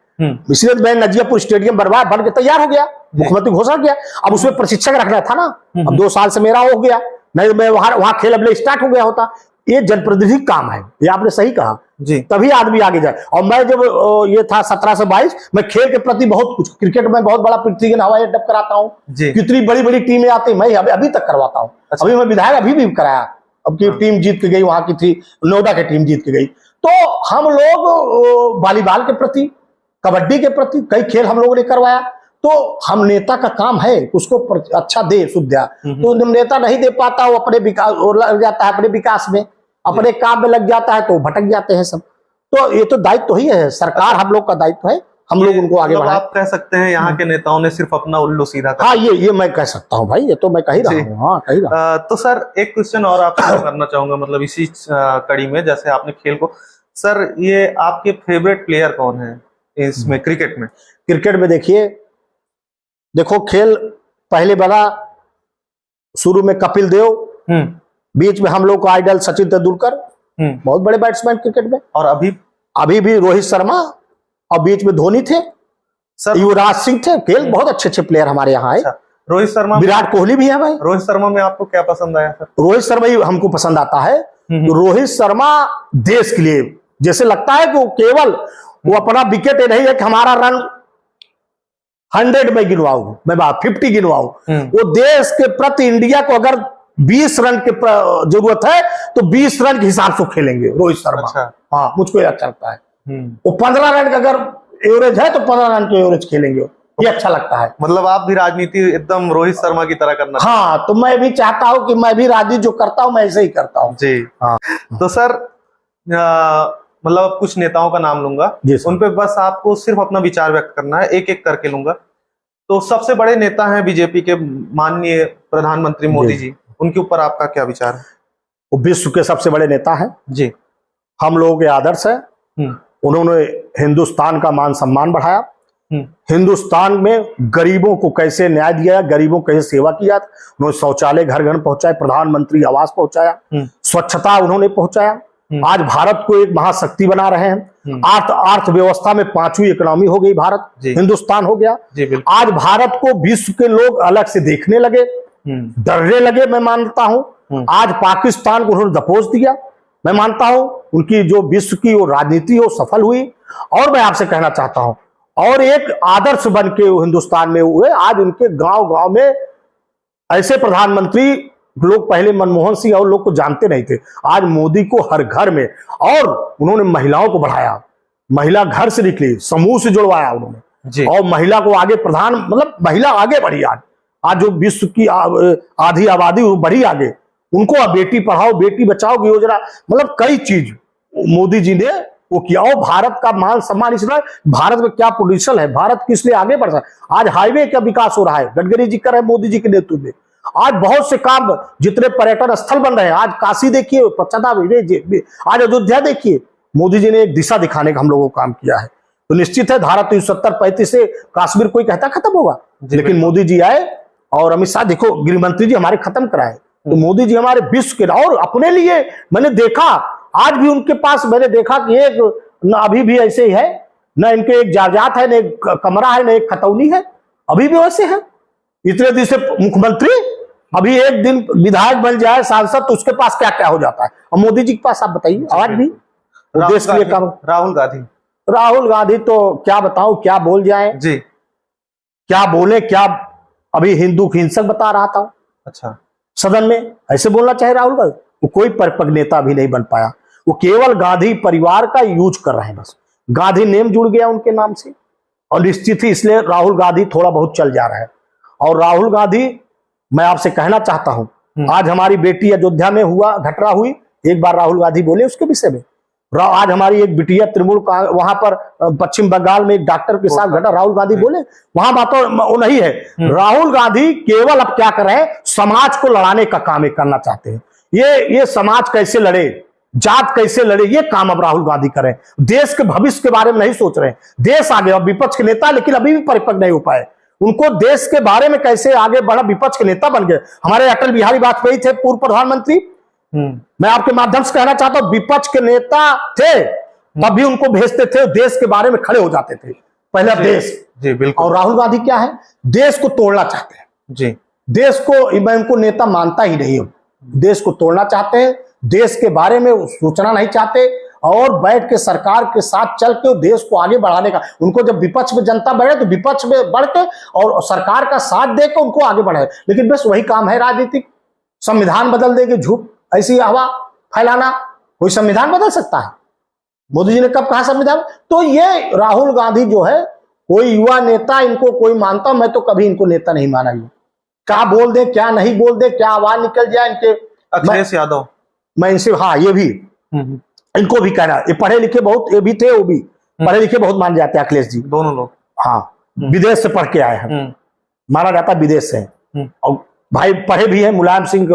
इसलिए मैं नजियापुर स्टेडियम बर्बाद बन के तैयार हो गया, मुख्यमंत्री घोषणा किया। अब उसमें प्रशिक्षक रखना था ना, अब 2 साल से मेरा हो गया, नहीं मैं वहां खेल अब स्टार्ट हो गया होता। ये जनप्रतिनिधि काम है, ये आपने सही कहा जी, तभी आदमी आगे जाए। और मैं जब ये था 17 से 22, मैं खेल के प्रति बहुत कुछ, क्रिकेट में बहुत बड़ा पृथ्वी हवाई अड्डा कराता हूँ, कितनी बड़ी बड़ी टीमें आती, मैं अभी तक करवाता हूँ। अच्छा। अभी मैं विधायक अभी भी कराया, अब की टीम जीत के गई, वहां की थी नोएडा की टीम जीत के गई। तो हम लोग वॉलीबॉल के प्रति, कबड्डी के प्रति कई खेल हम लोगों ने करवाया। तो हम नेता का काम है उसको अच्छा दे सुविधा, तो नेता नहीं दे पाता, वो अपने विकास लग जाता है, अपने विकास में, अपने काम में लग जाता है, तो भटक जाते हैं सब। तो ये तो दायित्व तो ही है, सरकार हम लोग का दायित्व है, हम लोग उनको आगे बढ़ाएं। आप कह सकते हैं यहाँ के नेताओं ने सिर्फ अपना उल्लू सीधा कर। हाँ, ये मैं कह सकता हूँ भाई, ये तो मैं कह ही रहा हूँ। हाँ, कह ही रहा हूँ। तो सर एक क्वेश्चन और आपसे करना चाहूंगा, मतलब इसी कड़ी में, जैसे आपने खेल को, सर ये आपके फेवरेट प्लेयर कौन है इसमें, क्रिकेट में? क्रिकेट में देखो खेल पहले बना, शुरू में कपिल देव, बीच में हम लोग का आइडल सचिन तेंदुलकर, बहुत बड़े बैट्समैन क्रिकेट में, और अभी भी रोहित शर्मा, और बीच में धोनी थे, सर युवराज सिंह थे। खेल बहुत अच्छे प्लेयर हमारे यहाँ है। रोहित शर्मा, विराट कोहली भी है भाई। रोहित शर्मा में आपको क्या पसंद आया सर? रोहित शर्मा ही हमको पसंद आता है। रोहित शर्मा देश के लिए, जैसे लगता है कि वो केवल वो अपना विकेट नहीं है कि हमारा रन 100 में गिनवाऊ, मैं 50 गिनवाऊ, वो देश के प्रति इंडिया को अगर 20 रन की जरूरत है तो 20 रन के हिसाब से खेलेंगे रोहित शर्मा। अच्छा। हाँ, मुझको ये अच्छा लगता है। वो 15 रन का अगर एवरेज है तो 15 रन के एवरेज खेलेंगे, ये अच्छा लगता है। मतलब आप भी राजनीति एकदम रोहित शर्मा की तरह करना? हाँ, तो मैं भी चाहता हूँ कि मैं भी राजनीति जो करता हूँ मैं ऐसे ही करता हूँ जी। हाँ। तो सर मतलब कुछ नेताओं का नाम लूंगा, उन पे बस आपको सिर्फ अपना विचार व्यक्त करना है, एक एक करके लूंगा। तो सबसे बड़े नेता हैं बीजेपी के माननीय प्रधानमंत्री मोदी जी, उनके ऊपर आपका क्या विचार है? वो विश्व के सबसे बड़े नेता हैं जी, हम लोगों के आदर्श है। उन्होंने हिंदुस्तान का मान सम्मान बढ़ाया, हिंदुस्तान में गरीबों को कैसे न्याय दिया, गरीबों को कैसे सेवा किया, उन्होंने शौचालय घर घर पहुंचाए, प्रधानमंत्री आवास पहुंचाया, स्वच्छता उन्होंने पहुंचाया। आज भारत को एक महाशक्ति बना रहे हैं। अर्थव्यवस्था में 5वीं इकोनॉमी हो गई भारत, हिंदुस्तान हो गया। आज भारत को विश्व के लोग अलग से देखने लगे, डरने लगे। मैं मानता हूं आज पाकिस्तान को उन्होंने दबोच दिया। मैं मानता हूं उनकी जो विश्व की वो राजनीति हो सफल हुई। और मैं आपसे कहना चाहता हूं, और एक आदर्श बन के हिंदुस्तान में हुए। आज उनके गांव गांव में ऐसे प्रधानमंत्री लोग पहले मनमोहन सिंह और लोग को जानते नहीं थे, आज मोदी को हर घर में, और उन्होंने महिलाओं को बढ़ाया, महिला घर से निकली, समूह से जुड़वाया उन्होंने, और महिला को आगे प्रधान, मतलब महिला आगे बढ़ी। आज जो विश्व की आधी आबादी बढ़ी आगे, उनको बेटी पढ़ाओ बेटी बचाओ की योजना, मतलब कई चीज मोदी जी ने वो किया। और भारत का मान सम्मान इसलिए, भारत में क्या पोटेंशियल है, भारत किस लिए आगे बढ़ रहा है। आज हाईवे का विकास हो रहा है, गडकरी जी कर रहे हैं मोदी जी के नेतृत्व में। आज बहुत से काम, जितने पर्यटन स्थल बन रहे हैं, आज काशी देखिए, आज अयोध्या देखिए, मोदी जी ने एक दिशा दिखाने का हम लोगों को काम किया है। तो निश्चित है धारा 370-35 से कश्मीर कोई कहता खत्म होगा, लेकिन मोदी जी आए और अमित शाह, देखो गृह मंत्री जी हमारे खत्म कराए। तो मोदी जी हमारे विश्व के, और अपने लिए मैंने देखा आज भी उनके पास, मैंने देखा कि एक न अभी भी ऐसे ही है, न इनके एक जायदाद है, न एक कमरा है, न एक खतौनी है, अभी भी वैसे है। इतने दिन से मुख्यमंत्री, अभी एक दिन विधायक बन जाए, सांसद, तो उसके पास क्या क्या हो जाता है। और मोदी जी के पास आप बताइए, आज भी देश के लिए काम। राहुल गांधी तो क्या बताऊं, क्या बोल जाए जी, क्या बोले, क्या अभी हिंदू हिंसक बता रहा था। अच्छा, सदन में ऐसे बोलना चाहे राहुल गांधी, वो कोई परिपक्व नेता भी नहीं बन पाया। वो केवल गांधी परिवार का यूज कर रहे हैं, बस गांधी नेम जुड़ गया उनके नाम से, और निश्चित ही इसलिए राहुल गांधी थोड़ा बहुत चल जा रहा है। और राहुल गांधी, मैं आपसे कहना चाहता हूं, आज हमारी बेटी अयोध्या में हुआ, घटना हुई, एक बार राहुल गांधी बोले उसके विषय में। आज हमारी एक बिटिया तृणमूल वहां पर पश्चिम बंगाल में एक डॉक्टर के साथ घटा, राहुल गांधी बोले, वहां बात वो नहीं है। राहुल गांधी केवल अब क्या कर रहे हैं, समाज को लड़ाने का काम करना चाहते हैं। ये समाज कैसे लड़े, जात कैसे लड़े, ये काम अब राहुल गांधी करें। देश के भविष्य के बारे में नहीं सोच रहे हैं। देश आगे, अब विपक्ष के नेता लेकिन अभी भी परिपक्व नहीं हो पाए। उनको देश के बारे में कैसे आगे बढ़ा, विपक्ष के नेता बन गए। हमारे अटल बिहारी वाजपेयी थे पूर्व प्रधानमंत्री, मैं आपके माध्यम से कहना चाहता हूं, विपक्ष के नेता थे तब भी उनको भेजते थे, देश के बारे में खड़े हो जाते थे, पहला देश। जी बिल्कुल। और राहुल गांधी क्या है, देश को तोड़ना चाहते हैं। जी, देश को, मैं उनको नेता मानता ही नहीं हूं। देश को तोड़ना चाहते हैं, देश के बारे में सोचना नहीं चाहते, और बैठ के सरकार के साथ चल के देश को आगे बढ़ाने का, उनको जब विपक्ष में जनता बढ़े तो विपक्ष में बढ़ के और सरकार का साथ दे के उनको आगे बढ़ाए। लेकिन बस वही काम है राजनीतिक, संविधान बदल देंगे, झूठ ऐसी हवा फैलाना। कोई संविधान बदल सकता है? मोदी जी ने कब कहा संविधान? तो ये राहुल गांधी जो है, कोई युवा नेता इनको कोई मानता, मैं तो कभी इनको नेता नहीं माना। क्या बोल दे, क्या नहीं बोल दे, क्या आवाज निकल जाए इनके। अखिलेश यादव, मैं इनसे, हाँ ये भी, इनको भी कहना, ये पढ़े लिखे बहुत, ये भी थे, वो भी पढ़े लिखे बहुत मान जाते हैं अखिलेश जी, दोनों लोग। हाँ, विदेश से पढ़ के आए हैं, माना जाता है विदेश से। और भाई पढ़े भी हैं, मुलायम सिंह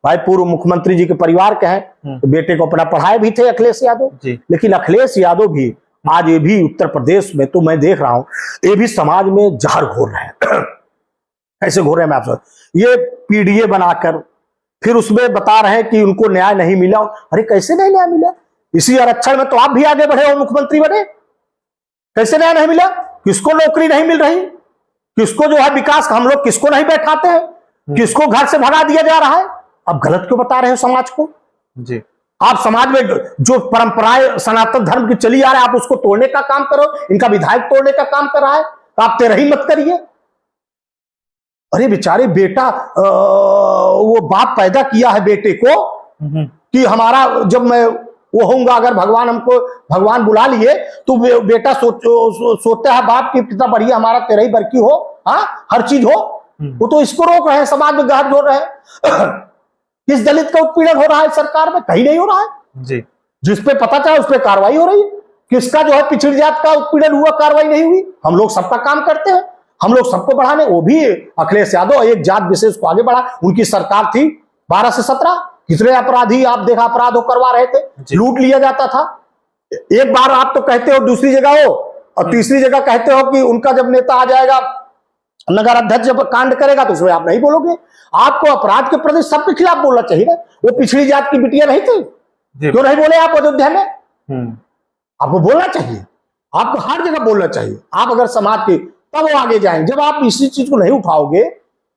भाई पूर्व मुख्यमंत्री जी के परिवार के हैं, तो बेटे को अपना पढ़ाए भी थे अखिलेश यादव। लेकिन अखिलेश यादव भी आज, ये भी उत्तर प्रदेश में तो मैं देख रहा हूं, ये भी समाज में जहर घोर रहे हैं। कैसे घोर रहे हैं मैं आपसे, ये पीडीए बनाकर फिर उसमें बता रहे हैं कि उनको न्याय नहीं मिला। अरे कैसे नहीं न्याय मिला? इसी आरक्षण में तो आप भी आगे बढ़े हो, मुख्यमंत्री बने, कैसे न्याय नहीं मिला? किसको नौकरी नहीं मिल रही? किसको जो है विकास, हम लोग किसको नहीं बैठाते हैं? किसको घर से भगा दिया जा रहा है? अब गलत क्यों बता रहे हो समाज को? जी, आप समाज में जो परंपराएं सनातन धर्म की चली आ रही है, आप उसको तोड़ने का काम करो। इनका विधायक तोड़ने का काम कर रहा है, तो आप तेरही मत करिए। अरे बेचारे बेटा, वो बाप पैदा किया है बेटे को कि हमारा, जब मैं वो होऊंगा, अगर भगवान हमको, भगवान बुला लिए, तो बेटा सोचता है बाप की कितना बढ़िया हमारा तेरही बरकी हो, हाँ हर चीज हो। वो तो इसको रोक रहे हैं, समाज में गहर जोड़ रहे हैं। किस दलित का उत्पीड़न हो रहा है सरकार में? कहीं नहीं हो रहा है जी। जिसपे पता चला उस पर कार्रवाई हो रही है। किसका जो है पिछड़ी जात का उत्पीड़न हुआ, कार्रवाई नहीं हुई। हम लोग सबका काम करते हैं, हम लोग सबको बढ़ाने, वो भी अखिलेश यादव एक जात विशेष को आगे बढ़ा। उनकी सरकार थी 12 से 17, कितने अपराधी आप देखा अपराध हो करवा रहे थे, लूट लिया जाता था। एक बार आप तो कहते हो दूसरी जगह हो, और तीसरी जगह कहते हो कि उनका जब नेता आ जाएगा, नगर अध्यक्ष जब कांड करेगा, तो उसमें आप नहीं बोलोगे। आपको अपराध के प्रति सबके खिलाफ बोलना चाहिए ना। वो पिछड़ी जात की बिटिया नहीं थी, क्यों नहीं बोले आप अयोध्या में? आपको बोलना चाहिए, आपको हर जगह बोलना चाहिए। आप अगर समाज के, तब वो आगे जाएंगे। जब आप इसी चीज को नहीं उठाओगे,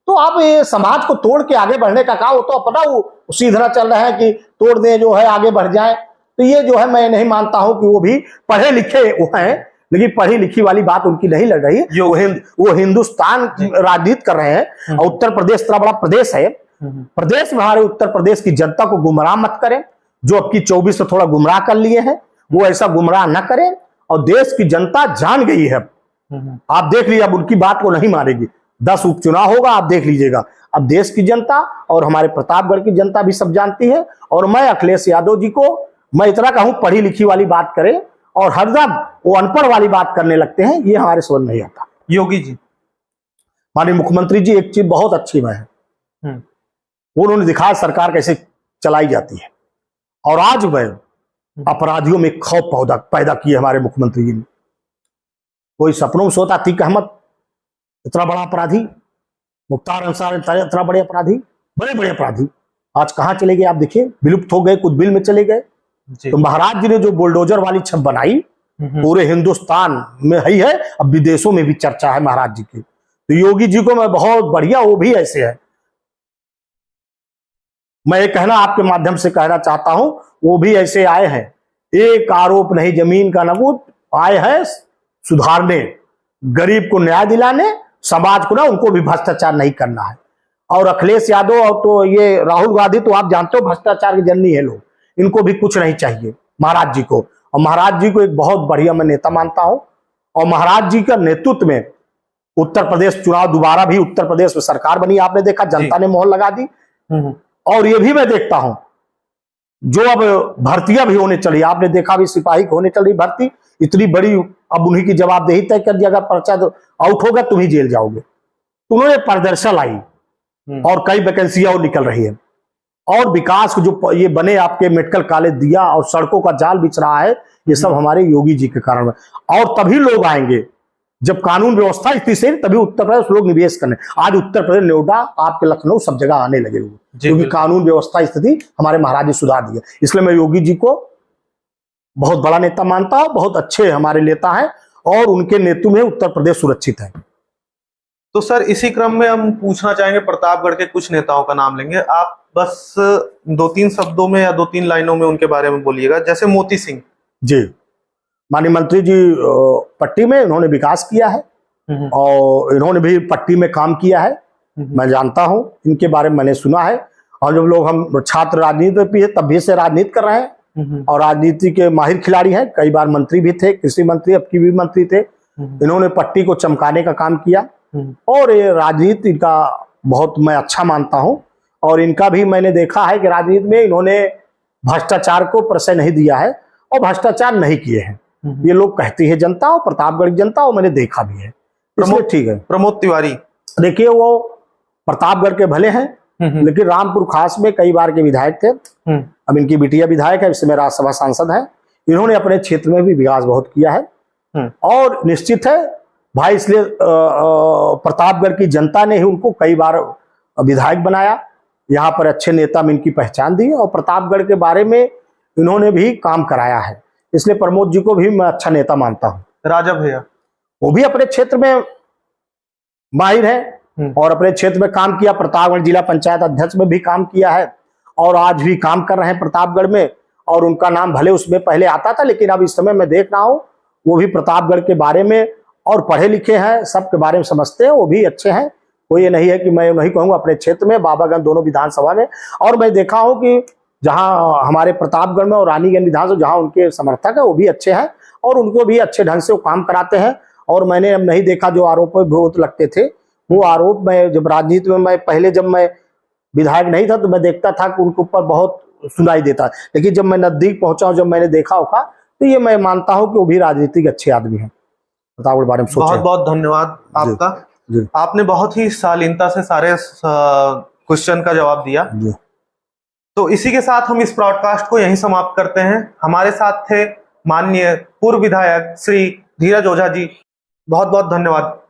तो आप ये समाज को तोड़ के आगे बढ़ने का काम, तो अपना वो सीधा चल रहा है कि तोड़ दें, जो है आगे बढ़ जाए। तो ये जो है, मैं नहीं मानता हूं कि वो भी पढ़े लिखे वो हैं, लेकिन पढ़ी लिखी वाली बात उनकी नहीं लड़ रही। वो हिंदुस्तान राजनीति कर रहे हैं। और उत्तर प्रदेश इतना बड़ा प्रदेश है, प्रदेश में हमारे उत्तर प्रदेश की जनता को गुमराह मत करें। जो अब की 24 से थोड़ा गुमराह कर लिए हैं, वो ऐसा गुमराह न करें। और देश की जनता जान गई है, आप देख लीजिए, अब उनकी बात को नहीं मानेगी। 10 उपचुनाव होगा, आप देख लीजिएगा। अब देश की जनता और हमारे प्रतापगढ़ की जनता भी सब जानती है। और मैं अखिलेश यादव जी को मैं इतना कहूं, पढ़ी लिखी वाली बात करें, और हरदम वो अनपढ़ वाली बात करने लगते हैं, ये हमारे समझ नहीं आता। योगी जी, माननीय मुख्यमंत्री जी, एक चीज बहुत अच्छी में है, वो उन्होंने दिखाया सरकार कैसे चलाई जाती है। और आज मैं अपराधियों में खौफ पैदा किए हमारे मुख्यमंत्री जी ने। कोई सपनों में सोता अतीक अहमद इतना बड़ा अपराधी, मुख्तार अंसार इतना बड़े अपराधी, बड़े बड़े अपराधी आज कहाँ चले गए आप देखिए, विलुप्त हो गए, कुछ बिल में चले गए। तो महाराज जी ने जो बुलडोजर वाली छत बनाई पूरे हिंदुस्तान में है, अब विदेशों में भी चर्चा है महाराज जी की। तो योगी जी को मैं बहुत बढ़िया, वो भी ऐसे है। मैं ये कहना आपके माध्यम से कहना चाहता हूं, वो भी ऐसे आए हैं, एक आरोप नहीं जमीन का नबूद, आए हैं सुधारने, गरीब को न्याय दिलाने, समाज को ना उनको भी भ्रष्टाचार नहीं करना है। और अखिलेश यादव और तो ये राहुल गांधी तो आप जानते हो भ्रष्टाचार के जननी है लोग, इनको भी कुछ नहीं चाहिए महाराज जी को। और महाराज जी को एक बहुत बढ़िया मैं नेता मानता हूं। और महाराज जी का नेतृत्व में उत्तर प्रदेश चुनाव, दोबारा भी उत्तर प्रदेश में सरकार बनी, आपने देखा जनता ने मोहर लगा दी। और ये भी मैं देखता हूं जो अब भर्तियां भी होने चली, आपने देखा भी सिपाही होने चल रही भर्ती इतनी बड़ी, अब उन्हीं की जवाबदेही तय कर दी, अगर पर्चा आउट होगा तुम ही जेल जाओगे। तो उन्होंने पारदर्शिता लाई और कई वैकेंसियां और निकल रही है। और विकास जो ये बने आपके मेडिकल कॉलेज दिया और सड़कों का जाल बिछ रहा है, ये सब हमारे योगी जी के कारण है। और तभी लोग आएंगे जब कानून व्यवस्था इतनी सही, तभी उत्तर प्रदेश लोग निवेश करने। आज उत्तर प्रदेश, नोएडा, आपके लखनऊ, सब जगह आने लगे लोग, क्योंकि कानून व्यवस्था स्थिति हमारे महाराज जी सुधार दी है। इसलिए मैं योगी जी को बहुत बड़ा नेता मानता हूं, बहुत अच्छे हमारे नेता हैं और उनके नेतृत्व में उत्तर प्रदेश सुरक्षित है। तो सर इसी क्रम में हम पूछना चाहेंगे, प्रतापगढ़ के कुछ नेताओं का नाम लेंगे, आप बस 2-3 शब्दों में या 2-3 लाइनों में उनके बारे में बोलिएगा। जैसे मोती सिंह जी, माननीय मंत्री जी पट्टी में इन्होंने विकास किया है और इन्होंने भी पट्टी में काम किया है, मैं जानता हूं, इनके बारे में मैंने सुना है। और जब लोग हम छात्र राजनीति भी है तब भी से राजनीति कर रहे हैं और राजनीति के माहिर खिलाड़ी हैं, कई बार मंत्री भी थे, कृषि मंत्री, अब की भी मंत्री थे। इन्होंने पट्टी को चमकाने का काम किया और ये राजनीति का बहुत मैं अच्छा मानता हूं। और इनका भी मैंने देखा है कि राजनीति में इन्होंने भ्रष्टाचार को प्रश्रय नहीं दिया है और भ्रष्टाचार नहीं किए हैं, ये लोग कहती है जनता और प्रतापगढ़ की जनता, और मैंने देखा भी है, इसलिए ठीक है। प्रमोद तिवारी देखिए, वो प्रतापगढ़ के भले हैं लेकिन रामपुर खास में कई बार के विधायक थे। अब इनकी बिटिया विधायक है, इसमें राज्यसभा सांसद है। इन्होंने अपने क्षेत्र में भी विकास बहुत किया है और निश्चित है भाई, इसलिए प्रतापगढ़ की जनता ने ही उनको कई बार विधायक बनाया। यहाँ पर अच्छे नेता में इनकी पहचान दी और प्रतापगढ़ के बारे में इन्होंने भी काम कराया है, इसलिए प्रमोद जी को भी मैं अच्छा नेता मानता हूँ। राजा भैया, वो भी अपने क्षेत्र में माहिर है और अपने क्षेत्र में काम किया, प्रतापगढ़ जिला पंचायत अध्यक्ष में भी काम किया है और आज भी काम कर रहे हैं प्रतापगढ़ में। और उनका नाम भले उसमें पहले आता था, लेकिन अब इस समय मैं देख रहा हूँ वो भी प्रतापगढ़ के बारे में और पढ़े लिखे हैं, सबके बारे में समझते हैं, वो भी अच्छे हैं। कोई ये नहीं है कि मैं नहीं कहूँगा, अपने क्षेत्र में बाबागंज दोनों विधानसभा में। और मैं देखा हूँ कि जहाँ हमारे प्रतापगढ़ में और रानीगंज विधानसभा जहाँ उनके समर्थक है वो भी अच्छे हैं और उनको भी अच्छे ढंग से वो काम कराते हैं। और मैंने अब नहीं देखा जो आरोप बहुत लगते थे, वो आरोप मैं जब राजनीति में मैं पहले जब मैं विधायक नहीं था तो मैं देखता था कि उनके ऊपर बहुत सुनाई देता, लेकिन जब मैं नजदीक पहुंचा हूं, जब मैंने देखा होगा, तो ये मैं मानता हूं कि वो भी राजनीतिक अच्छे आदमी हैं। प्रतापगढ़ बारे में सोचें। बहुत बहुत धन्यवाद आपका जी। आपने बहुत ही शालीनता से सारे क्वेश्चन का जवाब दिया जी। तो इसी के साथ हम इस ब्रॉडकास्ट को यहीं समाप्त करते हैं। हमारे साथ थे माननीय पूर्व विधायक श्री धीरज ओझा जी, बहुत बहुत धन्यवाद।